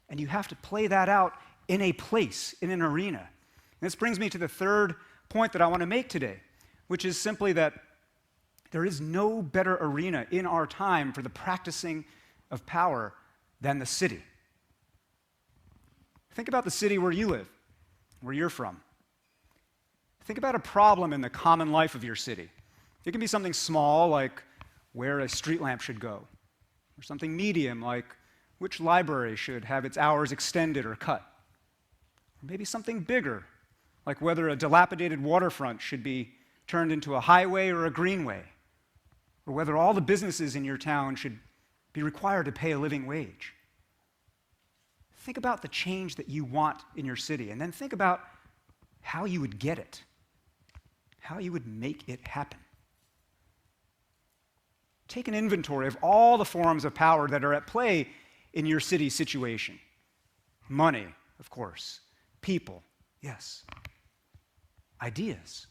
And you have to play that out in a place, in an arena. And this brings me to the third point that I want to make today, which is simply that there is no better arena in our time for the practicing of power than the city. Think about the city where you live, where you're from. Think about a problem in the common life of your city. It can be something small, like where a street lamp should go, or something medium, like which library should have its hours extended or cut. Or maybe something bigger, like whether a dilapidated waterfront should be turned into a highway or a greenway, or whether all the businesses in your town should be required to pay a living wage. Think about the change that you want in your city, and then think about how you would get it, how you would make it happen. Take an inventory of all the forms of power that are at play in your city situation. Money, of course. People, yes. Ideas.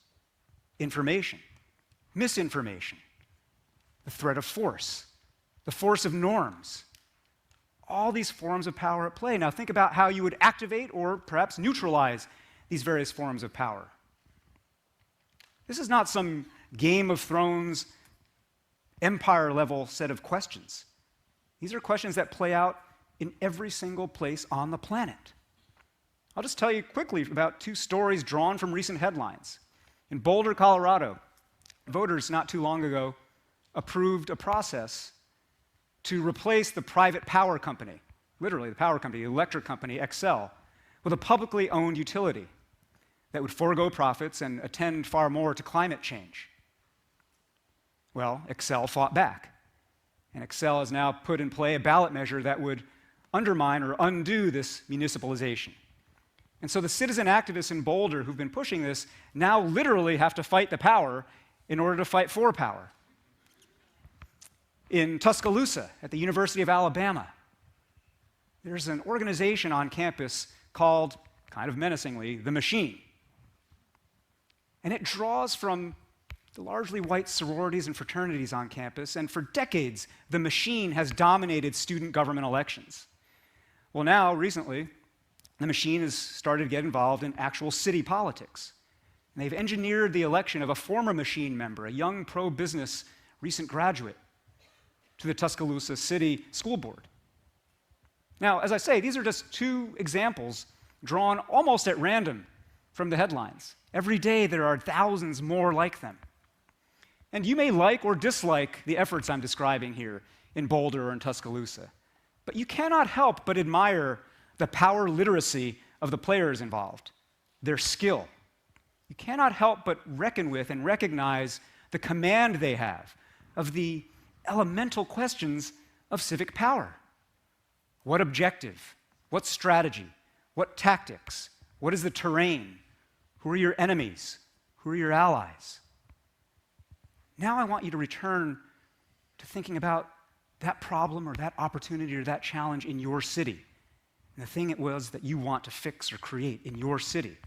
Information. Misinformation. The threat of force. The force of norms. All these forms of power at play. Now think about how you would activate or perhaps neutralize these various forms of power. This is not some Game of Thrones empire-level set of questions. These are questions that play out in every single place on the planet. I'll just tell you quickly about two stories drawn from recent headlines. In Boulder, Colorado, voters not too long ago approved a process to replace the private power company, literally the power company, the electric company, Xcel, with a publicly owned utility that would forego profits and attend far more to climate change. Well, Xcel fought back, and Xcel has now put in play a ballot measure that would undermine or undo this municipalization. And so the citizen activists in Boulder who've been pushing this now literally have to fight the power in order to fight for power. In Tuscaloosa, at the University of Alabama, there's an organization on campus called, kind of menacingly, The Machine. And it draws from the largely white sororities and fraternities on campus, and for decades, The Machine has dominated student government elections. Well, now, recently, The Machine has started to get involved in actual city politics. And they've engineered the election of a former Machine member, a young pro-business recent graduate, to the Tuscaloosa City School Board. Now, as I say, these are just two examples drawn almost at random from the headlines. Every day there are thousands more like them. And you may like or dislike the efforts I'm describing here in Boulder or in Tuscaloosa, but you cannot help but admire the power literacy of the players involved, their skill. You cannot help but reckon with and recognize the command they have of the elemental questions of civic power. What objective? What strategy? What tactics? What is the terrain? Who are your enemies? Who are your allies? Now I want you to return to thinking about that problem or that opportunity or that challenge in your city, and the thing it was that you want to fix or create in your city.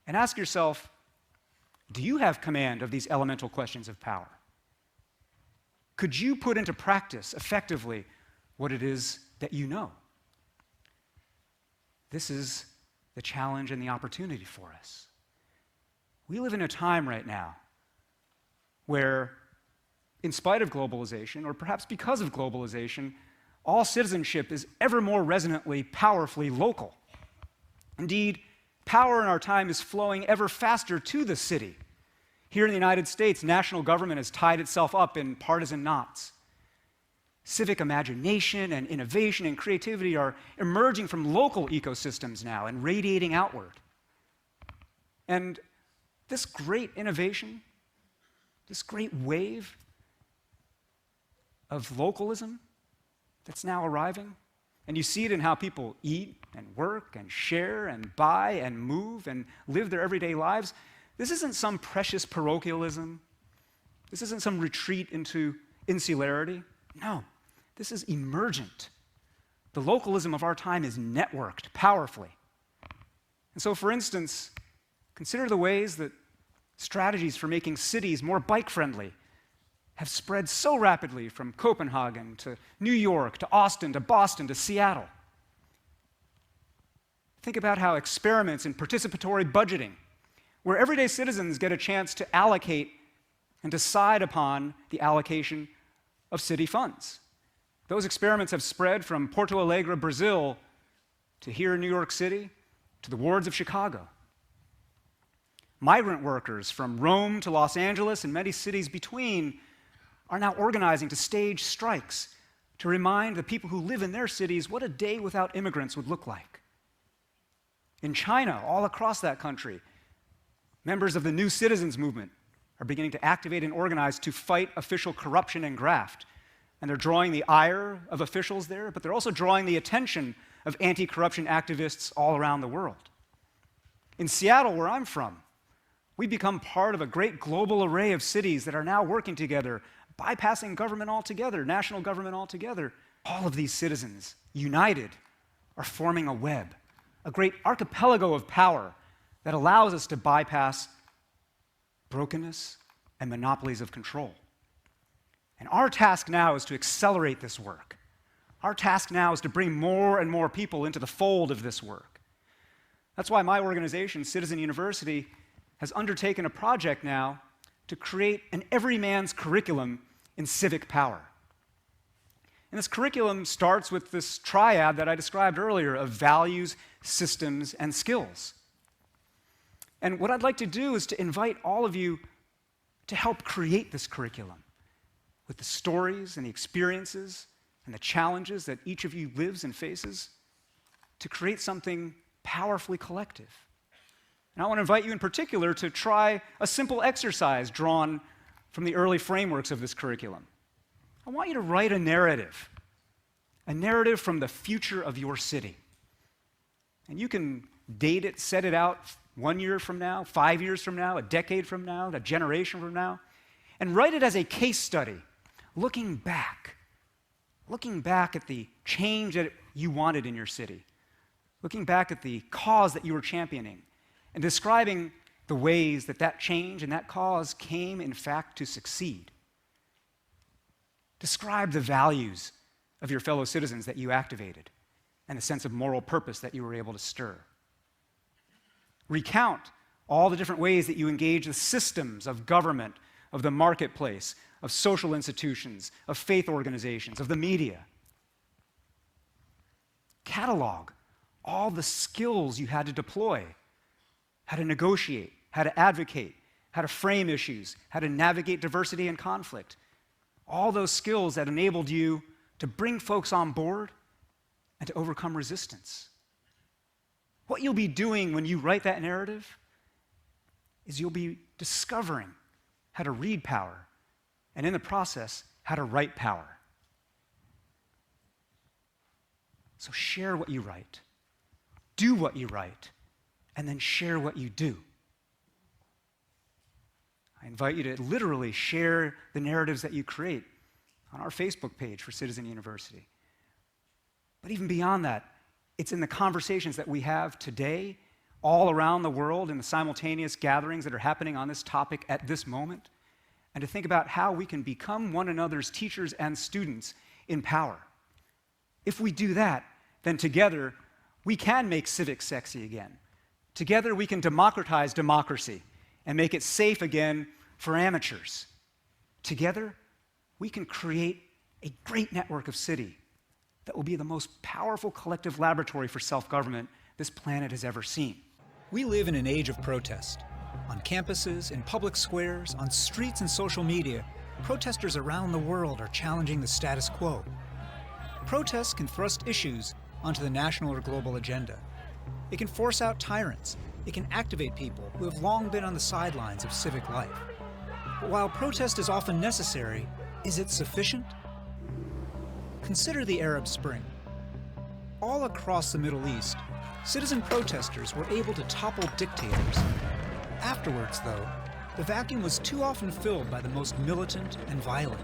And ask yourself, do you have command of these elemental questions of power? Could you put into practice effectively what it is that you know? This is the challenge and the opportunity for us. We live in a time right now where, in spite of globalization, or perhaps because of globalization, all citizenship is ever more resonantly, powerfully local. Indeed, power in our time is flowing ever faster to the city. Here in the United States, national government has tied itself up in partisan knots. Civic imagination and innovation and creativity are emerging from local ecosystems now and radiating outward. And this great innovation, this great wave of localism that's now arriving. And you see it in how people eat and work and share and buy and move and live their everyday lives. This isn't some precious parochialism. This isn't some retreat into insularity. No, this is emergent. The localism of our time is networked powerfully. And so, for instance, consider the ways that strategies for making cities more bike-friendly have spread so rapidly from Copenhagen to New York to Austin to Boston to Seattle. Think about how experiments in participatory budgeting, where everyday citizens get a chance to allocate and decide upon the allocation of city funds. Those experiments have spread from Porto Alegre, Brazil, to here in New York City, to the wards of Chicago. Migrant workers from Rome to Los Angeles and many cities between are now organizing to stage strikes to remind the people who live in their cities what a day without immigrants would look like. In China, all across that country, members of the New Citizens Movement are beginning to activate and organize to fight official corruption and graft. And they're drawing the ire of officials there, but they're also drawing the attention of anti-corruption activists all around the world. In Seattle, where I'm from, we've become part of a great global array of cities that are now working together, bypassing government altogether, national government altogether. All of these citizens, united, are forming a web, a great archipelago of power that allows us to bypass brokenness and monopolies of control. And our task now is to accelerate this work. Our task now is to bring more and more people into the fold of this work. That's why my organization, Citizen University, has undertaken a project now to create an everyman's curriculum in civic power. And this curriculum starts with this triad that I described earlier of values, systems, and skills. And what I'd like to do is to invite all of you to help create this curriculum with the stories and the experiences and the challenges that each of you lives and faces, to create something powerfully collective. And I want to invite you in particular to try a simple exercise drawn from the early frameworks of this curriculum. I want you to write a narrative from the future of your city. And you can date it, set it out 1 year from now, 5 years from now, a decade from now, a generation from now, and write it as a case study, looking back at the change that you wanted in your city, looking back at the cause that you were championing, and describing the ways that that change and that cause came, in fact, to succeed. Describe the values of your fellow citizens that you activated and the sense of moral purpose that you were able to stir. Recount all the different ways that you engage the systems of government, of the marketplace, of social institutions, of faith organizations, of the media. Catalog all the skills you had to deploy, how to negotiate, how to advocate, how to frame issues, how to navigate diversity and conflict. All those skills that enabled you to bring folks on board and to overcome resistance. What you'll be doing when you write that narrative is you'll be discovering how to read power, and in the process, how to write power. So share what you write, do what you write, and then share what you do. I invite you to literally share the narratives that you create on our Facebook page for Citizen University. But even beyond that, it's in the conversations that we have today, all around the world, in the simultaneous gatherings that are happening on this topic at this moment, and to think about how we can become one another's teachers and students in power. If we do that, then together we can make civics sexy again. Together we can democratize democracy and make it safe again for amateurs. Together we can create a great network of city that will be the most powerful collective laboratory for self-government this planet has ever seen. We live in an age of protest. On campuses, in public squares, on streets and social media, protesters around the world are challenging the status quo. Protests can thrust issues onto the national or global agenda. It can force out tyrants. It can activate people who have long been on the sidelines of civic life. But while protest is often necessary, is it sufficient? consider the Arab Spring. All across the Middle East, citizen protesters were able to topple dictators. Afterwards, though, the vacuum was too often filled by the most militant and violent.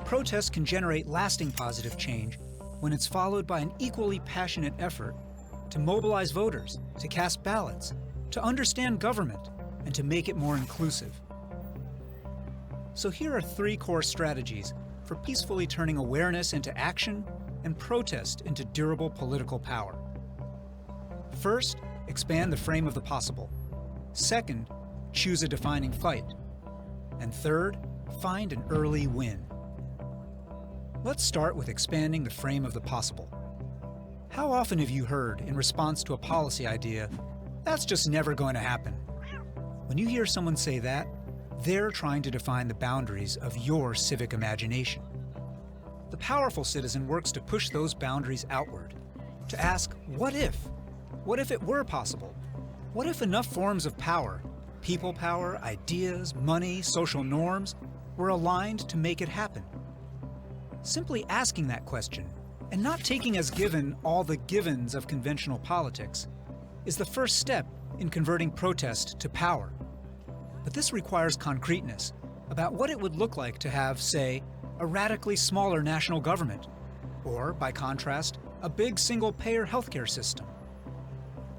Protest can generate lasting positive change when it's followed by an equally passionate effort to mobilize voters, to cast ballots, to understand government, and to make it more inclusive. So here are 3 core strategies for peacefully turning awareness into action and protest into durable political power. First, expand the frame of the possible. Second, choose a defining fight. And third, find an early win. Let's start with expanding the frame of the possible. How often have you heard, in response to a policy idea, "That's just never going to happen"? When you hear someone say that, they're trying to define the boundaries of your civic imagination. The powerful citizen works to push those boundaries outward, to ask, what if? What if it were possible? What if enough forms of power, people power, ideas, money, social norms, were aligned to make it happen? Simply asking that question, and not taking as given all the givens of conventional politics, is the first step in converting protest to power. But this requires concreteness about what it would look like to have, say, a radically smaller national government, or, by contrast, a big single-payer healthcare system.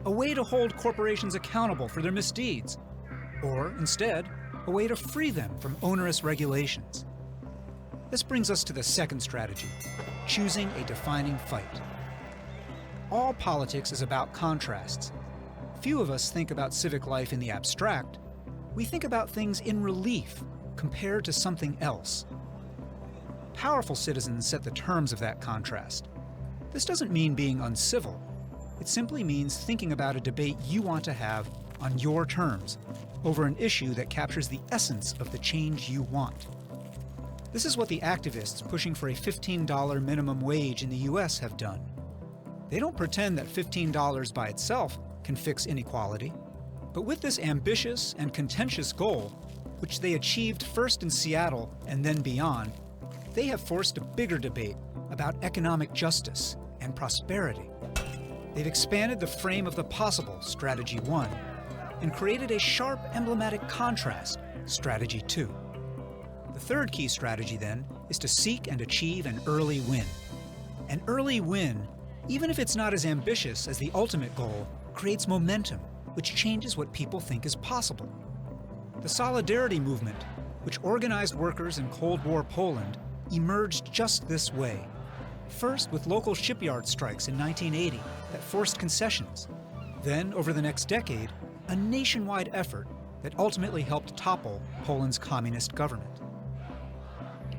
A way to hold corporations accountable for their misdeeds, or, instead, a way to free them from onerous regulations. This brings us to the second strategy, choosing a defining fight. All politics is about contrasts. Few of us think about civic life in the abstract. We think about things in relief, compared to something else. Powerful citizens set the terms of that contrast. This doesn't mean being uncivil. It simply means thinking about a debate you want to have on your terms over an issue that captures the essence of the change you want. This is what the activists pushing for a $15 minimum wage in the US have done. They don't pretend that $15 by itself can fix inequality, but with this ambitious and contentious goal, which they achieved first in Seattle and then beyond, they have forced a bigger debate about economic justice and prosperity. They've expanded the frame of the possible, Strategy 1, and created a sharp, emblematic contrast, Strategy 2. The third key strategy, then, is to seek and achieve an early win. An early win, even if it's not as ambitious as the ultimate goal, creates momentum, which changes what people think is possible. The Solidarity movement, which organized workers in Cold War Poland, emerged just this way. First with local shipyard strikes in 1980 that forced concessions. Then, over the next decade, a nationwide effort that ultimately helped topple Poland's communist government.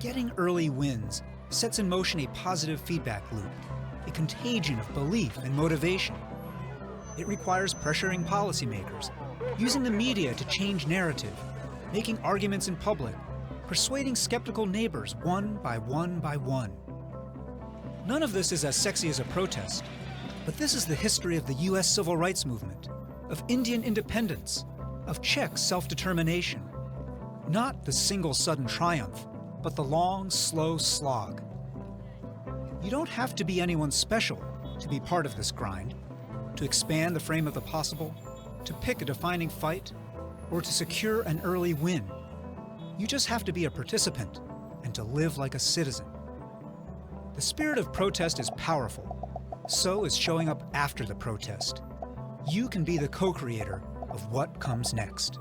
Getting early wins sets in motion a positive feedback loop, a contagion of belief and motivation. It requires pressuring policymakers, using the media to change narrative, making arguments in public, persuading skeptical neighbors one by one by one. None of this is as sexy as a protest, but this is the history of the US civil rights movement, of Indian independence, of Czech self-determination. Not the single sudden triumph, but the long, slow slog. You don't have to be anyone special to be part of this grind, to expand the frame of the possible, to pick a defining fight, or to secure an early win. You just have to be a participant and to live like a citizen. The spirit of protest is powerful. So is showing up after the protest. You can be the co-creator of what comes next.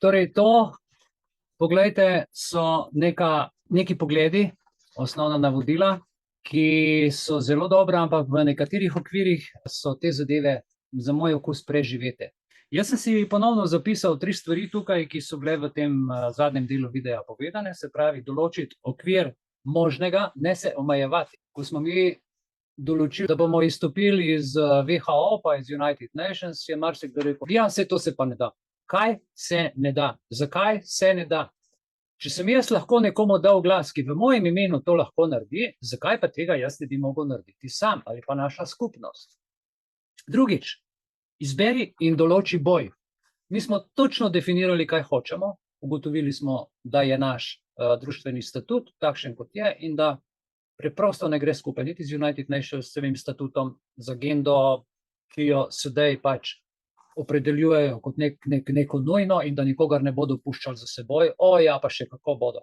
Torej, to, poglejte, so neki pogledi, osnovna navodila, ki so zelo dobra, ampak v nekaterih okvirih so te zadeve za moj okus preživete. Jaz sem si ponovno zapisal 3 stvari tukaj, ki so bile v tem zadnjem delu videa povedane, se pravi, določiti okvir možnega, ne se omejevati. Ko smo mi določili, da bomo izstopili iz WHO pa iz United Nations, je marsikdo rekel, ja, vse to se pa ne da. Kaj se ne da? Zakaj se ne da? Če sem jaz lahko nekomu dal glas, ki v mojem imenu to lahko naredi, zakaj pa tega jaz ne bi mogel narediti sam ali pa naša skupnost? Drugič, izberi in določi boj. Mi smo točno definirali, kaj hočemo, ugotovili smo, da je naš društveni statut takšen, kot je, in da preprosto ne gre skupaj niti z United Nations-ovim statutom, z agendo, ki jo sedaj pač opredeljujejo kot neko nujno in da nikogar ne bodo puščali za seboj. O ja, pa še kako bodo.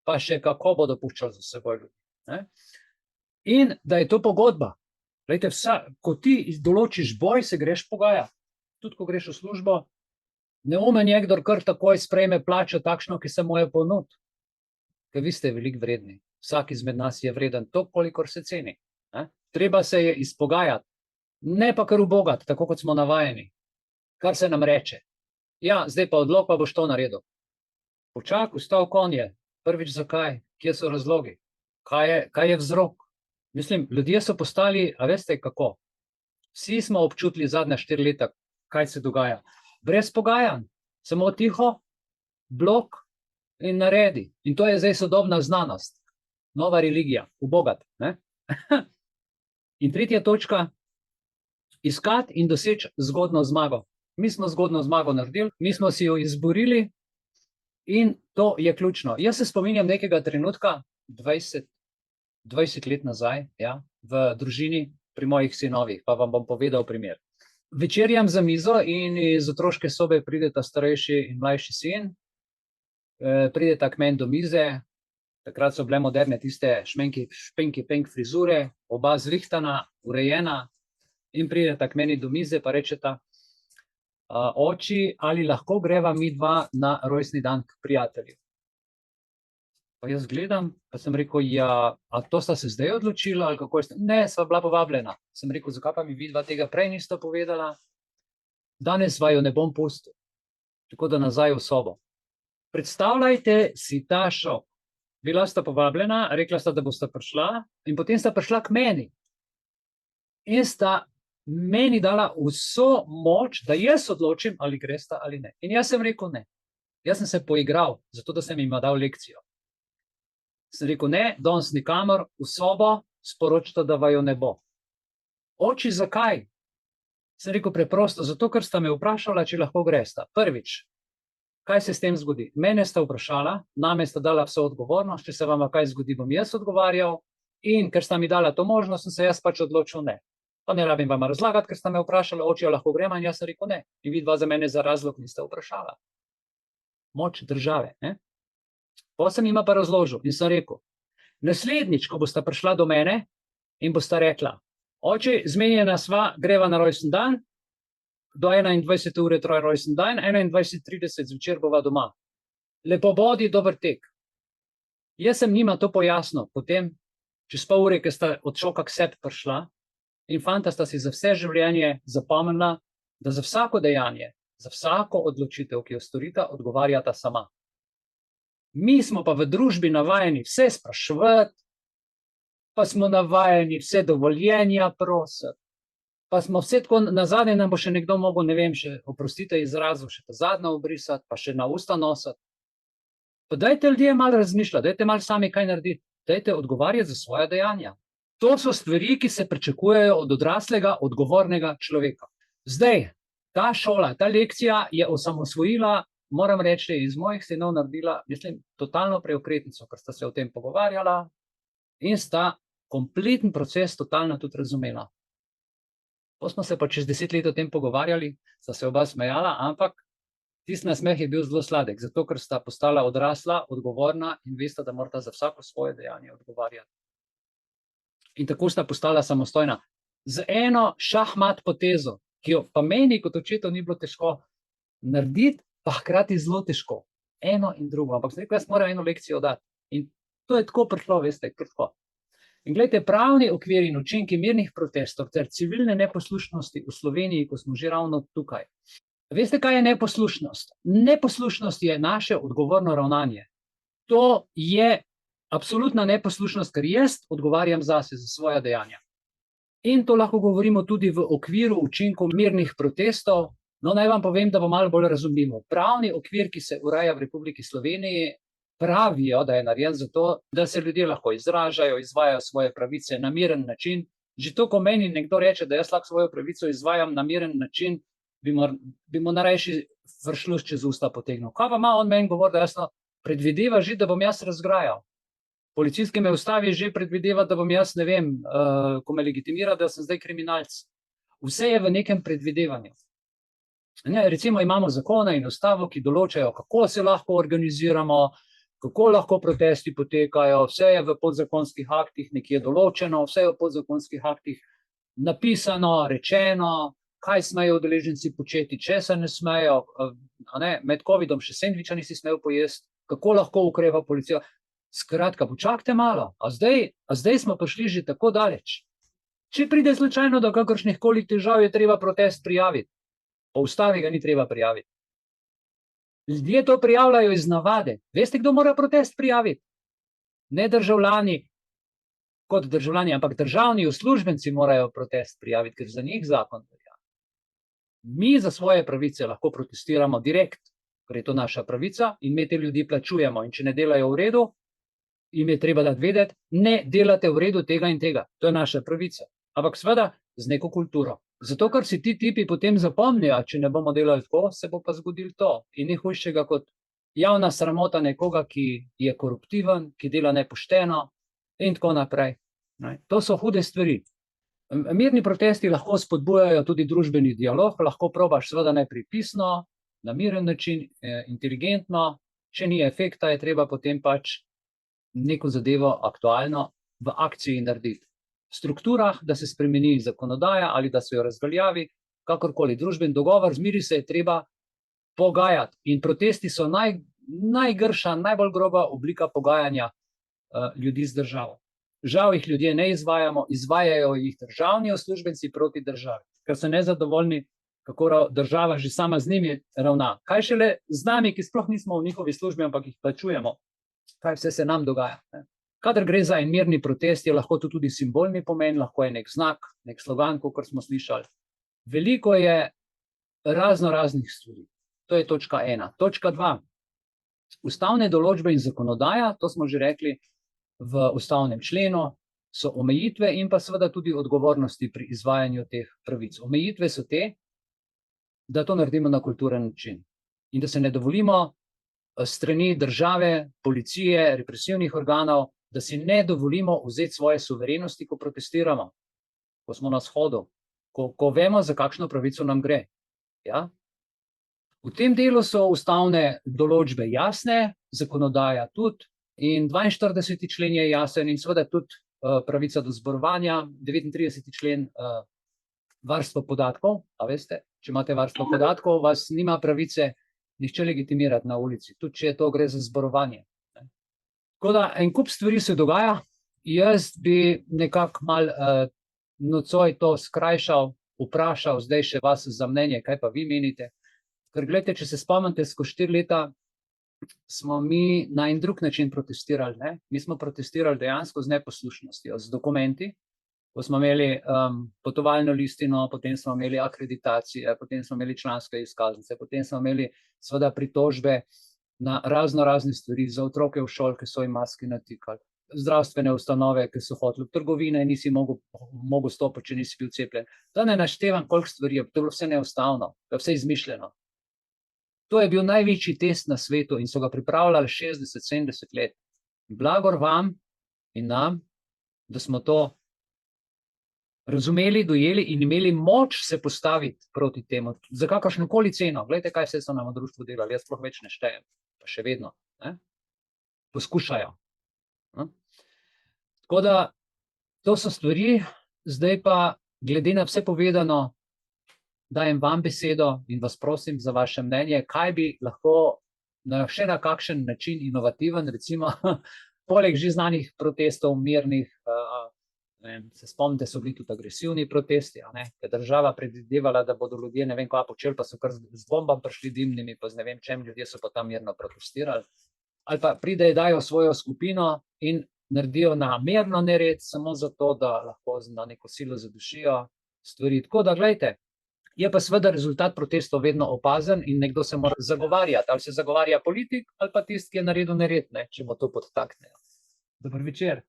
Pa še kako bodo puščali za seboj ljudi. Ne? In da je to pogodba. Glejte, ko ti določiš boj, se greš pogajati. Tudi ko greš v službo, neumen je, kdor kar takoj sprejme plačo takšno, ki se mu je ponud. Ker vi ste veliko vredni. Vsak izmed nas je vreden toliko, kolikor se ceni. Ne? Treba se je izpogajati. Ne pa kar ubogati, tako kot smo navajeni. Kar se nam reče. Ja, zdaj pa odlok, pa boš to naredil. Počak, vstal konje. Prvič zakaj? Kje so razlogi? Kaj je vzrok? Mislim, ljudje so postali, a veste kako? Vsi smo občutili zadnja 4 leta, kaj se dogaja. Brez pogajanj, samo tiho, blok in naredi. In to je zdaj sodobna znanost. Nova religija, ubogat. Ne? In tretja točka, iskati in doseči zgodno zmago. Mi smo zgodno zmago naredili, mi smo si jo izborili in to je ključno. Jaz se spominjam nekega trenutka, 20 let nazaj, ja, v družini pri mojih sinovih, pa vam bom povedal primer. Večerjam za mizo in iz otroške sobe prideta starejši in mlajši sin, prideta k meni do mize, takrat so bile moderne tiste špenki-penk frizure, oba zrihtana, urejena, in prideta k meni do mize pa rečeta, oči, ali lahko greva mi dva na rojstni dan k prijatelju. Pa jaz gledam, pa sem rekel, ja, a to sta se zdaj odločila, ali kako je? Ne, sva bila povabljena. Sem rekel, zakaj pa mi vidva tega prej nista povedala? Danes vaju ne bom pustil. Tako da nazaj v sobo. Predstavljajte si ta šok. Bila sta povabljena, rekla sta, da bosta prišla, in potem sta prišla k meni. In sta meni dala vso moč, da jaz odločim, ali gresta ali ne. In jaz sem rekel ne. Jaz sem se poigral, zato da sem jim dal lekcijo. Sem rekel ne, danes nikamor, v sobo, sporočite, da vaju ne bo. Oči, zakaj? Sem rekel preprosto, zato ker sta me vprašala, če lahko gresta. Prvič, kaj se s tem zgodi? Mene sta vprašala, name sta dala vso odgovornost, če se vam kaj zgodi, bom jaz odgovarjal, in ker sta mi dala to možnost, sem se jaz pač odločil ne. Pa ne rabim vam razlagati, ker sta me vprašala, oči, lahko gremo, in jaz sem rekel ne. In vidva za mene za razlog niste vprašala. Moč države. Ne? Pa sem jima pa razložil in sem rekel, naslednjič, ko bosta prišla do mene in bosta rekla, oči, zmenjena sva, greva na rojsten dan, do 21. ure troj rojsten dan, 21:30 zvečer bova doma. Lepo bodi, dober tek. Jaz sem njima to pojasnil, potem, čez pol ure, ko sta od šoka k sebi prišla, in fanta sta si za vse življenje zapomnila, da za vsako dejanje, za vsako odločitev, ki jo storita, odgovarjata sama. Mi smo pa v družbi navajeni vse spraševati, pa smo navajeni vse dovoljenja prositi, pa smo vse tako, nazadnje nam bo še nekdo mogel, ne vem, še oprostite izrazu, še ta zadnjo obrisati, pa še na usta nositi. Pa dajte ljudje malo razmišljati, dajte malo sami kaj narediti, dajte odgovarjati za svoja dejanja. To so stvari, ki se pričakujejo od odraslega, odgovornega človeka. Zdaj, ta šola, ta lekcija je osamosvojila, moram reči, iz mojih sinov naredila, mislim, totalno preokretnico, ker sta se o tem pogovarjala in sta kompleten proces totalno tudi razumela. Po smo se pa čez 10 let o tem pogovarjali, sta se oba smejala, ampak tisti nasmeh je bil zelo sladek, zato ker sta postala odrasla, odgovorna in vesta, da morata za vsako svoje dejanje odgovarjati. In tako sta postala samostojna. Z eno šahmat potezo, ki jo pa meni kot očetu ni bilo težko narediti, pa hkrati zelo težko. Eno in drugo. Ampak sem rekel, jaz moram eno lekcijo dati. In to je tako prišlo, veste, tako. In gledajte, pravni okvir in učinki mirnih protestov ter civilne neposlušnosti v Sloveniji, ko smo že ravno tukaj. Veste, kaj je neposlušnost? Neposlušnost je naše odgovorno ravnanje. To je absolutna neposlušnost, ker jaz odgovarjam zase, za svoja dejanja. In to lahko govorimo tudi v okviru učinkov mirnih protestov. No, naj vam povem, da bo malo bolj razumljivo. Pravni okvir, ki se ureja v Republiki Sloveniji, pravijo, da je narejen zato, da se ljudje lahko izražajo, izvajajo svoje pravice na miren način. Že to, ko meni nekdo reče, da jaz lahko svojo pravico izvajam na miren način, bi mu narejši vršlus čez usta potegnil. Kaj pa ima on meni govor, da jasno predvideva že, da bom jaz razgrajal? Policijski me ustavi že predvideva, da bom jaz, ne vem, ko me legitimira, da sem zdaj kriminalc. Vse je v nekem predvidevanju. Recimo imamo zakone in ustavo, ki določajo, kako se lahko organiziramo, kako lahko protesti potekajo, vse je v podzakonskih aktih nekje določeno, vse je v podzakonskih aktih napisano, rečeno, kaj smejo udeleženci početi, česa ne smejo, med covidom še sendviča nisi smel pojesti, kako lahko ukrepa policija. Skratka, počakajte malo, a zdaj smo prišli že tako daleč. Če pride slučajno do kakršnih koli težav, je treba protest prijaviti. Po ustavi ga ni treba prijaviti. Ljudje to prijavljajo iz navade. Veste, kdo mora protest prijaviti? Ne državljani kot državljani, ampak državni uslužbenci morajo protest prijaviti, ker za njih zakon velja. Mi za svoje pravice lahko protestiramo direkt, ker je to naša pravica in mi te ljudi plačujemo. In če ne delajo v redu, jim je treba dati vedeti, ne delate v redu tega in tega. To je naša pravica. Ampak seveda z neko kulturo. Zato, ker si ti tipi potem zapomnijo, če ne bomo delali tako, se bo pa zgodilo to. In ni hujšega kot javna sramota nekoga, ki je koruptiven, ki dela nepošteno in tako naprej. To so hude stvari. Mirni protesti lahko spodbujajo tudi družbeni dialog, lahko probaš seveda najprej pisno, na miren način, inteligentno, če ni efekta, je treba potem pač neko zadevo aktualno v akciji narediti. V strukturah, da se spremeni zakonodaja ali da se jo razveljavi, kakorkoli družben dogovor, zmeri se je treba pogajati. In protesti so najgrša, najbolj groba oblika pogajanja ljudi z državo. Žal jih ljudje ne izvajamo, izvajajo jih državni uslužbenci proti državi, ker so nezadovoljni, kako država že sama z njimi ravna. Kaj šele z nami, ki sploh nismo v njihovi službi, ampak jih plačujemo. Kaj vse se nam dogaja. Kadar gre za en mirni protest, je lahko to tudi simbolni pomen, lahko je nek znak, nek slogan, kot smo slišali. Veliko je raznih stvari. To je točka 1. Točka 2. Ustavne določbe in zakonodaja, to smo že rekli v ustavnem členu, so omejitve in pa seveda tudi odgovornosti pri izvajanju teh pravic. Omejitve so te, da to naredimo na kulturen način in da se ne dovolimo strani države, policije, represivnih organov, da si ne dovolimo vzeti svoje suverenosti, ko protestiramo, ko smo na shodu, ko vemo, za kakšno pravico nam gre. Ja? V tem delu so ustavne določbe jasne, zakonodaja tudi, in 42. člen je jasen in seveda tudi pravica do zborovanja, 39. člen varstvo podatkov, a veste, če imate varstvo podatkov, vas nima pravice nihče legitimirati na ulici, tudi če to gre za zborovanje. Tako da en kup stvari se dogaja, jaz bi nekako mal nocoj to skrajšal, vprašal zdaj še vas za mnenje, kaj pa vi menite. Ker gledajte, če se spomnite, skozi 4 leta smo mi na en drug način protestirali. Ne? Mi smo protestirali dejansko z neposlušnostjo, z dokumenti, ko smo imeli potovalno listino, potem smo imeli akreditacije, potem smo imeli članske izkaznice, potem smo imeli seveda pritožbe na razne stvari za otroke v šoli, ki so jim maske natikali, zdravstvene ustanove, ki so hoteli v trgovine, nisi mogel stopiti, če nisi bil cepljen. Da ne naštevam, koliko stvari je, to je bilo vse neustavno, to je vse izmišljeno. To je bil največji test na svetu in so ga pripravljali 60-70 let. Blagor vam in nam, da smo to razumeli, dojeli in imeli moč se postaviti proti temu, za kakršnokoli ceno. Glejte, kaj vse so nam v društvu delali, jaz sploh več ne štejem, pa še vedno. Poskušajo. Tako da, to so stvari, zdaj pa, glede na vse povedano, dajem vam besedo in vas prosim za vaše mnenje, kaj bi lahko še na kakšen način inovativen, recimo, poleg že znanih protestov, mirnih, se spomnite, so bili tudi agresivni protesti, ker država predvidevala, da bodo ljudje ne vem kaj počeli, pa so kar z bombam prišli dimnimi, pa z ne vem čem, ljudje so pa tam mirno protestirali. ali pa pridejo, dajo svojo skupino in naredijo namerno nered, samo zato, da lahko na neko silo zadušijo stvari. Tako da, gledajte, je pa seveda rezultat protestov vedno opazen in nekdo se mora zagovarjati. Ali se zagovarja politik, ali pa tisti, ki je naredil nered, ne, če mu to podtaknejo. Dober večer.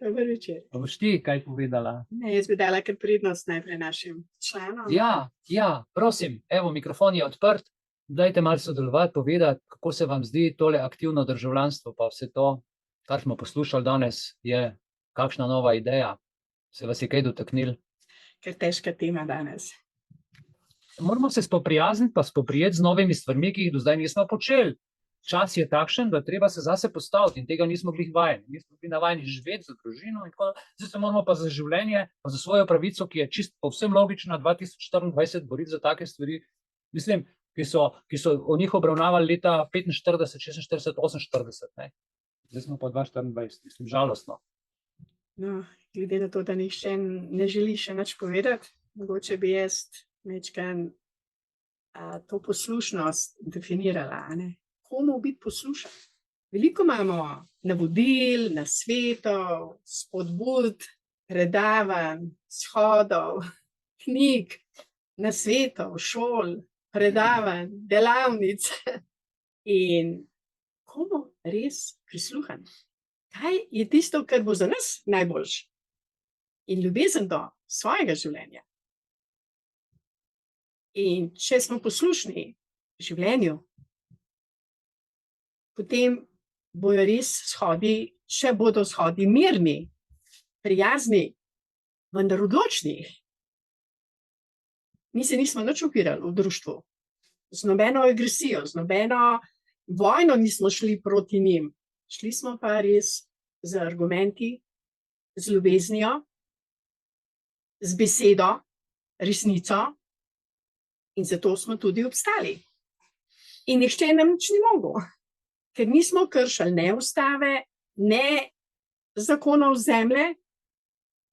Dober večer. Pa boš ti kaj povedala? Ne, jaz bi dala kar prednost najprej našim članom. Ja, prosim, evo, mikrofon je odprt. Dajte malo sodelovati, povedati, kako se vam zdi tole aktivno državljanstvo, pa vse to, kar smo poslušali danes, je kakšna nova ideja. Se vas je kaj dotaknil? Ker težka tema danes. Moramo se spoprijazniti pa spoprijeti z novimi stvarmi, ki jih do zdaj nismo počeli. Čas je takšen, da treba se zase postaviti in tega nismo glih vajeni. Mi smo bili navajeni živeti za družino in tako, zdaj se moramo pa za življenje, pa za svojo pravico, ki je čist povsem logična, 2024 boriti za take stvari, mislim, ki so o njih obravnavali leta 45, 46, 48, ne. Zdaj smo pa 2024, mislim, žalostno. No, glede na to, da nihče ne želi še nič povedati, mogoče bi jaz večkrat to poslušnost definirala, ne. Komu biti poslušan? Veliko imamo navodil, nasvetov, spodbud, predavanj, shodov, knjig, nasvetov, šol, predavanj, delavnic. In komu res prisluhati? Kaj je tisto, kar bo za nas najboljše? In ljubezen do svojega življenja. In če smo poslušni življenju, potem bojo res shodi, še bodo shodi mirni, prijazni, vendar odločni. Mi se nismo nič upirali v društvu, z nobeno agresijo, z nobeno vojno nismo šli proti njim. Šli smo pa res z argumenti, z ljubeznijo, z besedo, resnico in zato smo tudi obstali. In nihče nam nič ni mogel. Ker nismo kršili ne ustave, ne zakonov zemlje,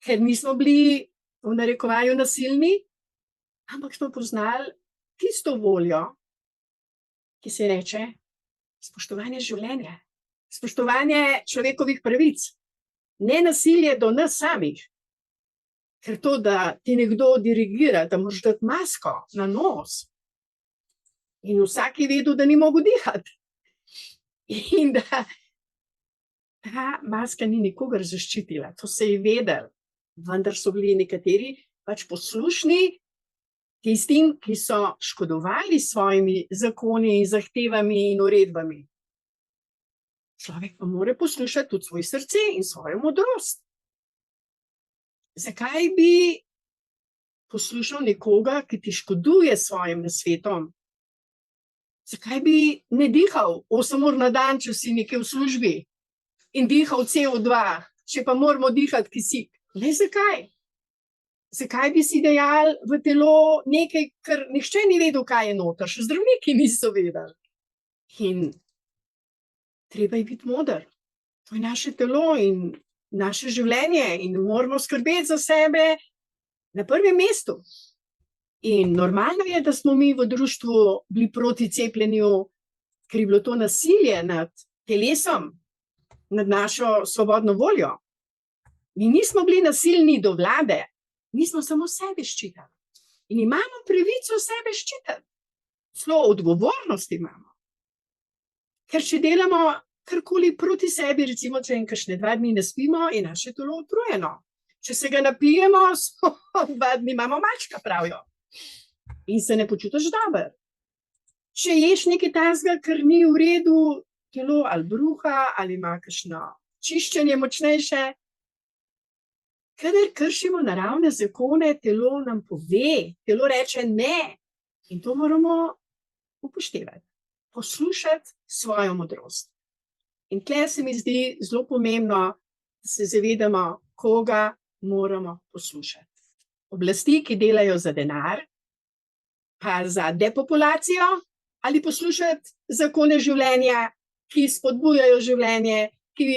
ker nismo bili v narekovaju nasilni, ampak smo poznali tisto voljo, ki se reče spoštovanje življenja, spoštovanje človekovih pravic, ne nasilje do nas samih. Ker to, da ti nekdo dirigira, da moraš dati masko na nos in vsak je vedel, da ni mogel dihati. In da ta maska ni nikogar zaščitila, to se je vedel, vendar so bili nekateri pač poslušni tistim, ki so škodovali svojimi zakoni in zahtevami in uredbami. Človek pa mora poslušati tudi svoje srce in svojo modrost. Zakaj bi poslušal nekoga, ki ti škoduje svojim nasvetom? Zakaj bi ne dihal 8 ur na dan, če si nekaj v službi in dihal CO2, če pa moramo dihati kisik? Ne, zakaj? Zakaj bi si dejal v telo nekaj, kar nihče ni vedel, kaj je noter, še zdravniki niso vedeli. In treba je biti moder. To je naše telo in naše življenje in moramo skrbeti za sebe na prvem mestu. In normalno je, da smo mi v društvu bili proti cepljenju, ker je bilo to nasilje nad telesom, nad našo svobodno voljo. Mi nismo bili nasilni do vlade, mi smo samo sebe ščitali. In imamo pravico sebe ščitati. Celo odgovornost imamo. Ker če delamo karkoli proti sebi, recimo, če kakšne 2 dni ne spimo, je naše telo utrujeno. Če se ga napijemo, 2 dni imamo mačka, pravijo. In se ne počutiš dobro. Če ješ nekaj takega, kar ni v redu, telo ali bruha, ali ima kakšno čiščenje močnejše, kadar kršimo naravne zakone, telo nam pove, telo reče ne. In to moramo upoštevati. Poslušati svojo modrost. In tle se mi zdi zelo pomembno, da se zavedamo, koga moramo poslušati. Oblasti, ki delajo za denar, pa za depopulacijo, ali poslušati zakone življenja, ki spodbujajo življenje, ki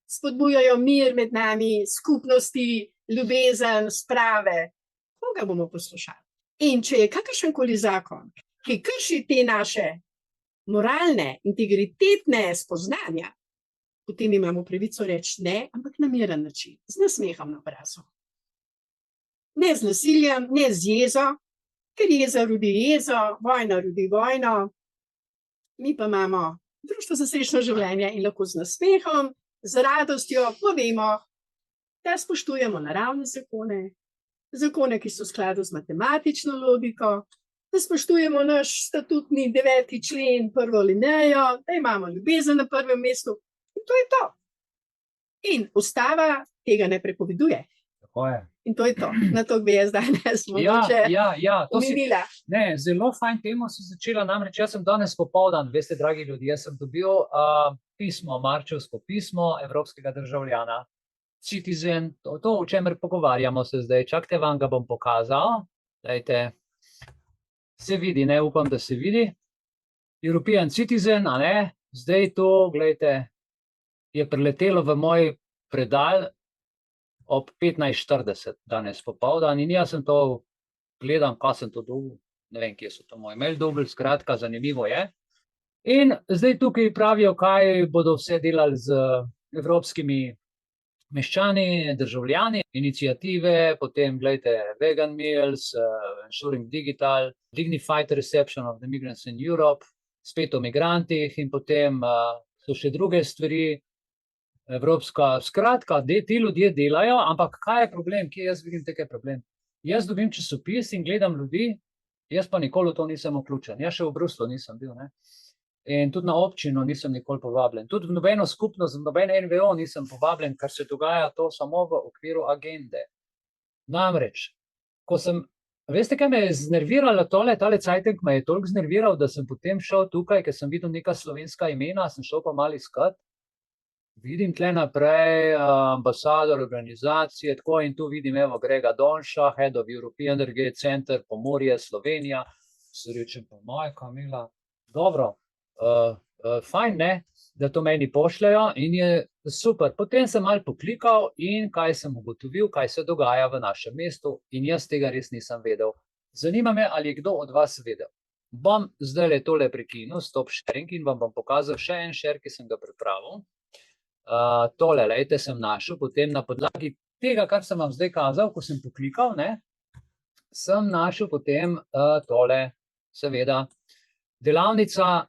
spodbujajo mir med nami, skupnosti, ljubezen, sprave. Koga bomo poslušali? In če je kakršenkoli zakon, ki krši te naše moralne, integritetne spoznanja, potem imamo pravico reči ne, ampak na miren način, z nasmehom na obrazu. Ne z nasiljem, ne z jezo, ker jeza rodi jezo, vojna rodi vojno. Mi pa imamo Društvo za srečno življenje in lahko z nasmehom, z radostjo povemo, da spoštujemo naravne zakone, zakone, ki so v skladu z matematično logiko, da spoštujemo naš statutni 9. člen, prvo alinejo, da imamo ljubezen na prvem mestu. In to je to. In ustava tega ne prepoveduje. Tako je. In to je to. Na to bi jaz danes mogoče to si, omenila. ne, zelo fajn temo si začela, namreč jaz sem danes popoldan, veste, dragi ljudje, sem dobil pismo, marčevsko pismo evropskega državljana, Citizen, to, o čemer pogovarjamo se zdaj, čakajte, vam ga bom pokazal, dajte, se vidi, ne, upam, da se vidi, European Citizen, a ne, zdaj to, gledajte, je preletelo v moj predal ob 15:40 danes popoldan in jaz sem to gledam, kaj sem to dobil, ne vem, kje so to moj mail dobil, skratka, zanimivo je. In zdaj tukaj pravijo, kaj bodo vse delali z evropskimi meščani, državljani, iniciative, potem, gledajte, vegan meals, ensuring digital, dignified reception of the migrants in Europe, spet o migrantih in potem so še druge stvari, evropska, skratka, ti ljudje delajo, ampak kaj je problem, kje jaz vidim tukaj problem? Jaz dobim časopis in gledam ljudi, jaz pa nikoli v to nisem vključen, jaz še v Bruslu nisem bil, ne. In tudi na občino nisem nikoli povabljen, tudi v nobeno skupnost, v noben NVO nisem povabljen, ker se dogaja to samo v okviru agende. Namreč, ko sem, veste, kaj me je znerviralo tale cajtink me je toliko znerviral, da sem potem šel tukaj, ker sem videl neka slovenska imena, sem šel pa malo iskat, vidim tle naprej, ambasador organizacije, tako in tu vidim, evo, Grega Donša, Head of European Energy Center, Pomorje, Slovenija, se rečem, pa moja Kamila, dobro, fajn, ne, da to meni pošljajo in je super. Potem sem malo poklikal in kaj sem ugotovil, kaj se dogaja v našem mestu in jaz tega res nisem vedel. Zanima me, ali je kdo od vas vedel. Bom zdajle tole prekinil, stop sharing in vam bom pokazal še en share, ki sem ga pripravil. Tole, lejte, sem našel, potem na podlagi tega, kar sem vam zdaj kazal, ko sem poklikal, ne, sem našel potem tole, seveda, delavnica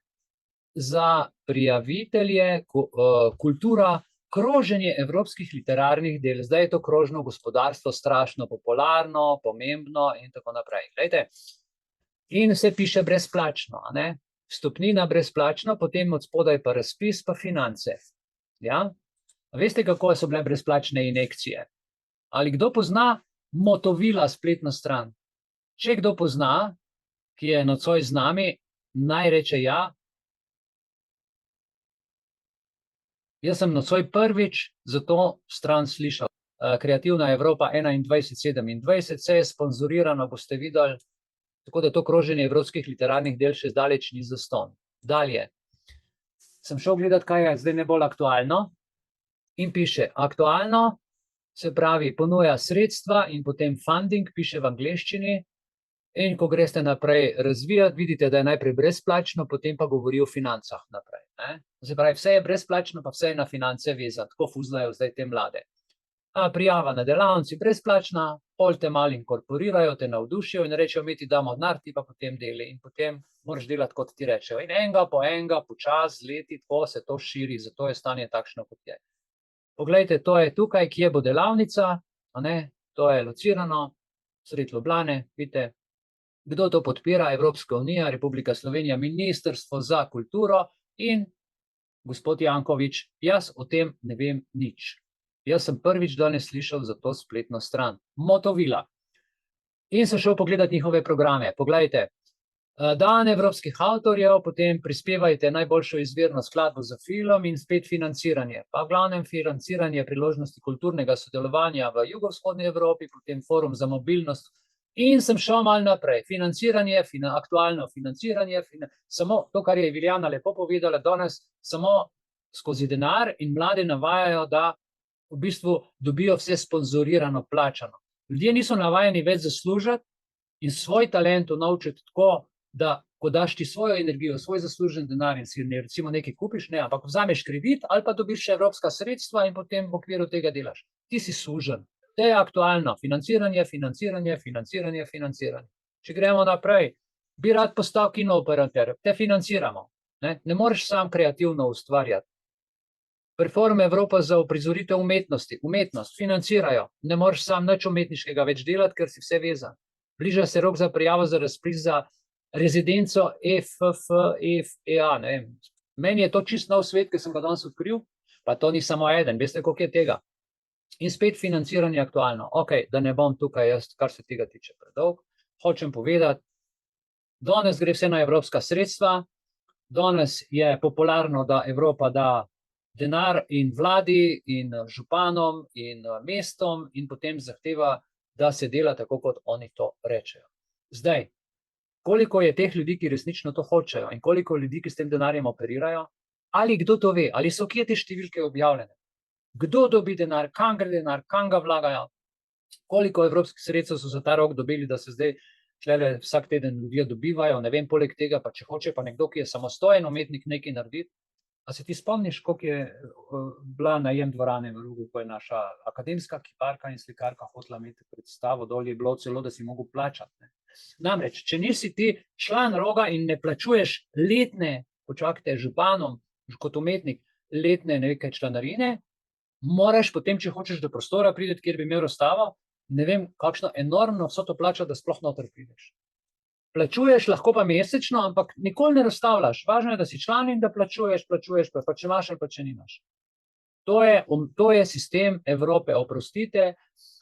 za prijavitelje, kultura, kroženje evropskih literarnih del. Zdaj je to krožno gospodarstvo strašno popularno, pomembno in tako naprej. Glejte, in vse piše brezplačno, a ne, vstopnina brezplačno, potem od spodaj pa razpis, pa finance. Ja? Veste, kako so bile brezplačne injekcije? Ali kdo pozna Motovila spletno stran? Če kdo pozna, ki je nocoj z nami, naj reče ja. Jaz sem nocoj prvič za to stran slišal. Kreativna Evropa 21-27, vse je sponzorirano, boste videli, tako da to kroženje evropskih literarnih del še zdaleč ni zastonj. Dalje. Sem šel gledati, kaj je zdaj najbolj aktualno in piše aktualno, se pravi, ponuja sredstva in potem funding, piše v angleščini in ko greste naprej razvijati, vidite, da je najprej brezplačno, potem pa govori o financah naprej. Ne? Se pravi, vse je brezplačno, pa vse je na finance vezano, tako fuzlajo zdaj te mlade. Prijava na delavnici brezplačna, pol te malo inkorporirajo, te navdušijo in rečejo, mi ti damo denar, ti pa potem deli in potem moraš delati, kot ti rečejo. In enega, počas, leti, tako se to širi, zato je stanje takšno, kot je. Poglejte, to je tukaj, kje bo delavnica, a ne, to je locirano, sredi Ljubljane, vidite, kdo to podpira, Evropska unija, Republika Slovenija, Ministrstvo za kulturo in gospod Janković, jaz o tem ne vem nič. Jaz sem prvič danes slišal za to spletno stran, Motovila. In sem šel pogledati njihove programe. Poglejte, dan evropskih avtorjev, potem prispevajte najboljšo izvirno skladbo za film in spet financiranje. Pa v glavnem financiranje priložnosti kulturnega sodelovanja v jugovzhodni Evropi, potem forum za mobilnost. In sem šel malo naprej. Financiranje, aktualno financiranje, samo to, kar je Viljana lepo povedala danes, samo skozi denar in mlade navajajo, da v bistvu dobijo vse sponzorirano, plačano. Ljudje niso navajeni več zaslužiti in svoj talent unovčiti tako, da ko daš ti svojo energijo, svoj zaslužen denar in si recimo nekaj kupiš, ne, ampak vzameš kredit ali pa dobiš še evropska sredstva in potem v okviru tega delaš. Ti si sužen. To je aktualno. Financiranje, financiranje, financiranje, financiranje. Če gremo naprej, bi rad postal kinooperater, te financiramo. Ne moreš sam kreativno ustvarjati. Perform Evropa za uprizoritev umetnosti, umetnost, financirajo. Ne moreš sam nič umetniškega več delati, ker si vse vezan. Bliža se rok za prijavo za razpis za rezidenco EFFEA, ne vem. Meni je to čist nov svet, ki sem ga danes odkril, pa to ni samo eden, veste, koliko je tega. In spet financiranje aktualno. Ok, da ne bom tukaj jaz, kar se tega tiče predolg, hočem povedati, danes gre vse na evropska sredstva, danes je popularno, da Evropa da denar in vladi in županom in mestom in potem zahteva, da se dela tako, kot oni to rečejo. Zdaj, koliko je teh ljudi, ki resnično to hočejo in koliko ljudi, ki s tem denarjem operirajo, ali kdo to ve, ali so kje te številke objavljene, kdo dobi denar, kam gre denar, kam ga vlagajo, koliko evropskih sredstev so za ta rok dobili, da se zdaj šele vsak teden ljudje dobivajo, ne vem, poleg tega pa če hoče pa nekdo, ki je samostojen umetnik nekaj narediti. A se ti spomniš, koliko je bila najem dvorane v Rogu, ko je naša akademska kiparka in slikarka hotela imeti predstavo, dol je bilo celo, da si mogel plačati. Ne? Namreč, če nisi ti član Roga in ne plačuješ letne, počakajte, županom, kot umetnik, letne nekaj članarine, moraš potem, če hočeš do prostora prideti, kjer bi imel razstavo, ne vem, kakšno enormno vsoto plača, da sploh noter prideš. Plačuješ lahko pa mesečno, ampak nikoli ne razstavljaš. Važno je, da si član in da plačuješ, pa če imaš ali pa če nimaš. To je sistem Evrope, oprostite.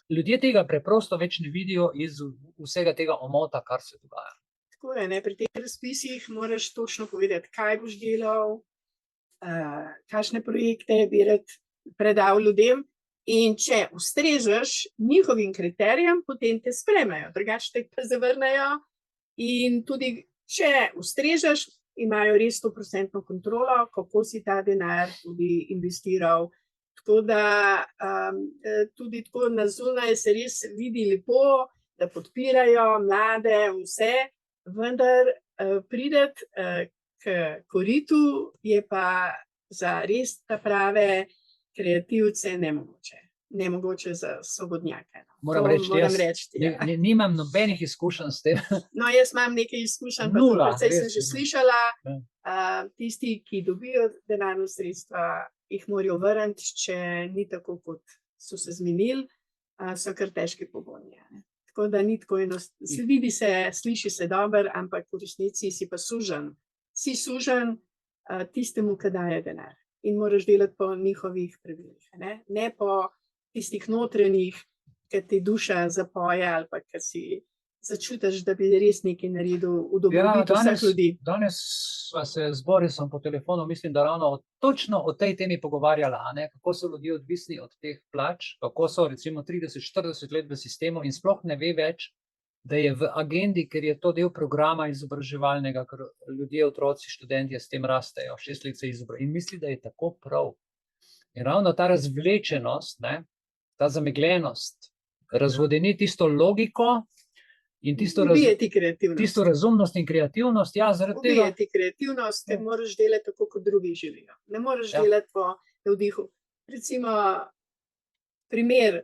Ljudje tega preprosto več ne vidijo iz vsega tega omota, kar se dogaja. Tako je, ne? Pri teh razpisih moraš točno povedati, kaj boš delal, kakšne projekte bi rad predal ljudem in če ustrezaš njihovim kriterijem, potem te sprejmejo, drugače te pa zavrnejo. In tudi, če ustrežeš, imajo res 100% kontrolo, kako si ta denar tudi investiral. Tako da tudi tako na zunaj se res vidi lepo, da podpirajo mlade, vse, vendar prideti k koritu je pa za res ta prave kreativce nemogoče. Nemogoče za svobodnjake. Moram reči, nimam nobenih izkušenj s tem. No, jaz imam nekaj izkušenj, pa precej sem že slišala. Tisti, ki dobijo denarno sredstva, jih morajo vrniti, če ni tako, kot so se zmenili, so kar težki pogoji. Tako da ni tako enostavno. Vidi se, sliši se dobro, ampak v resnici si pa sužen. Si sužen tistemu, ki daje denar. In moraš delati po njihovih pravilih, ne po tistih notranjih, ki ti duša zapoje ali pa ki si začutiš, da bi res nekaj naredil v dobrobit vseh ljudi. Danes sva se z Borisom po telefonu, mislim, da ravno točno o tej temi pogovarjala, kako so ljudje odvisni od teh plač, kako so recimo 30-40 let v sistemu in sploh ne ve več, da je v agendi, ker je to del programa izobraževalnega, ker ljudje, otroci, študentje s tem rastejo, 6 let se izobražujejo in misli, da je tako prav. In ravno ta razvlečenost, ta zamegljenost, razvodeni tisto logiko in tisto razumnost in kreativnost. Ja, ubije ti kreativnost, ker moraš delati tako, kot drugi živijo. Ne moraš delati po navdihu. Recimo, primer,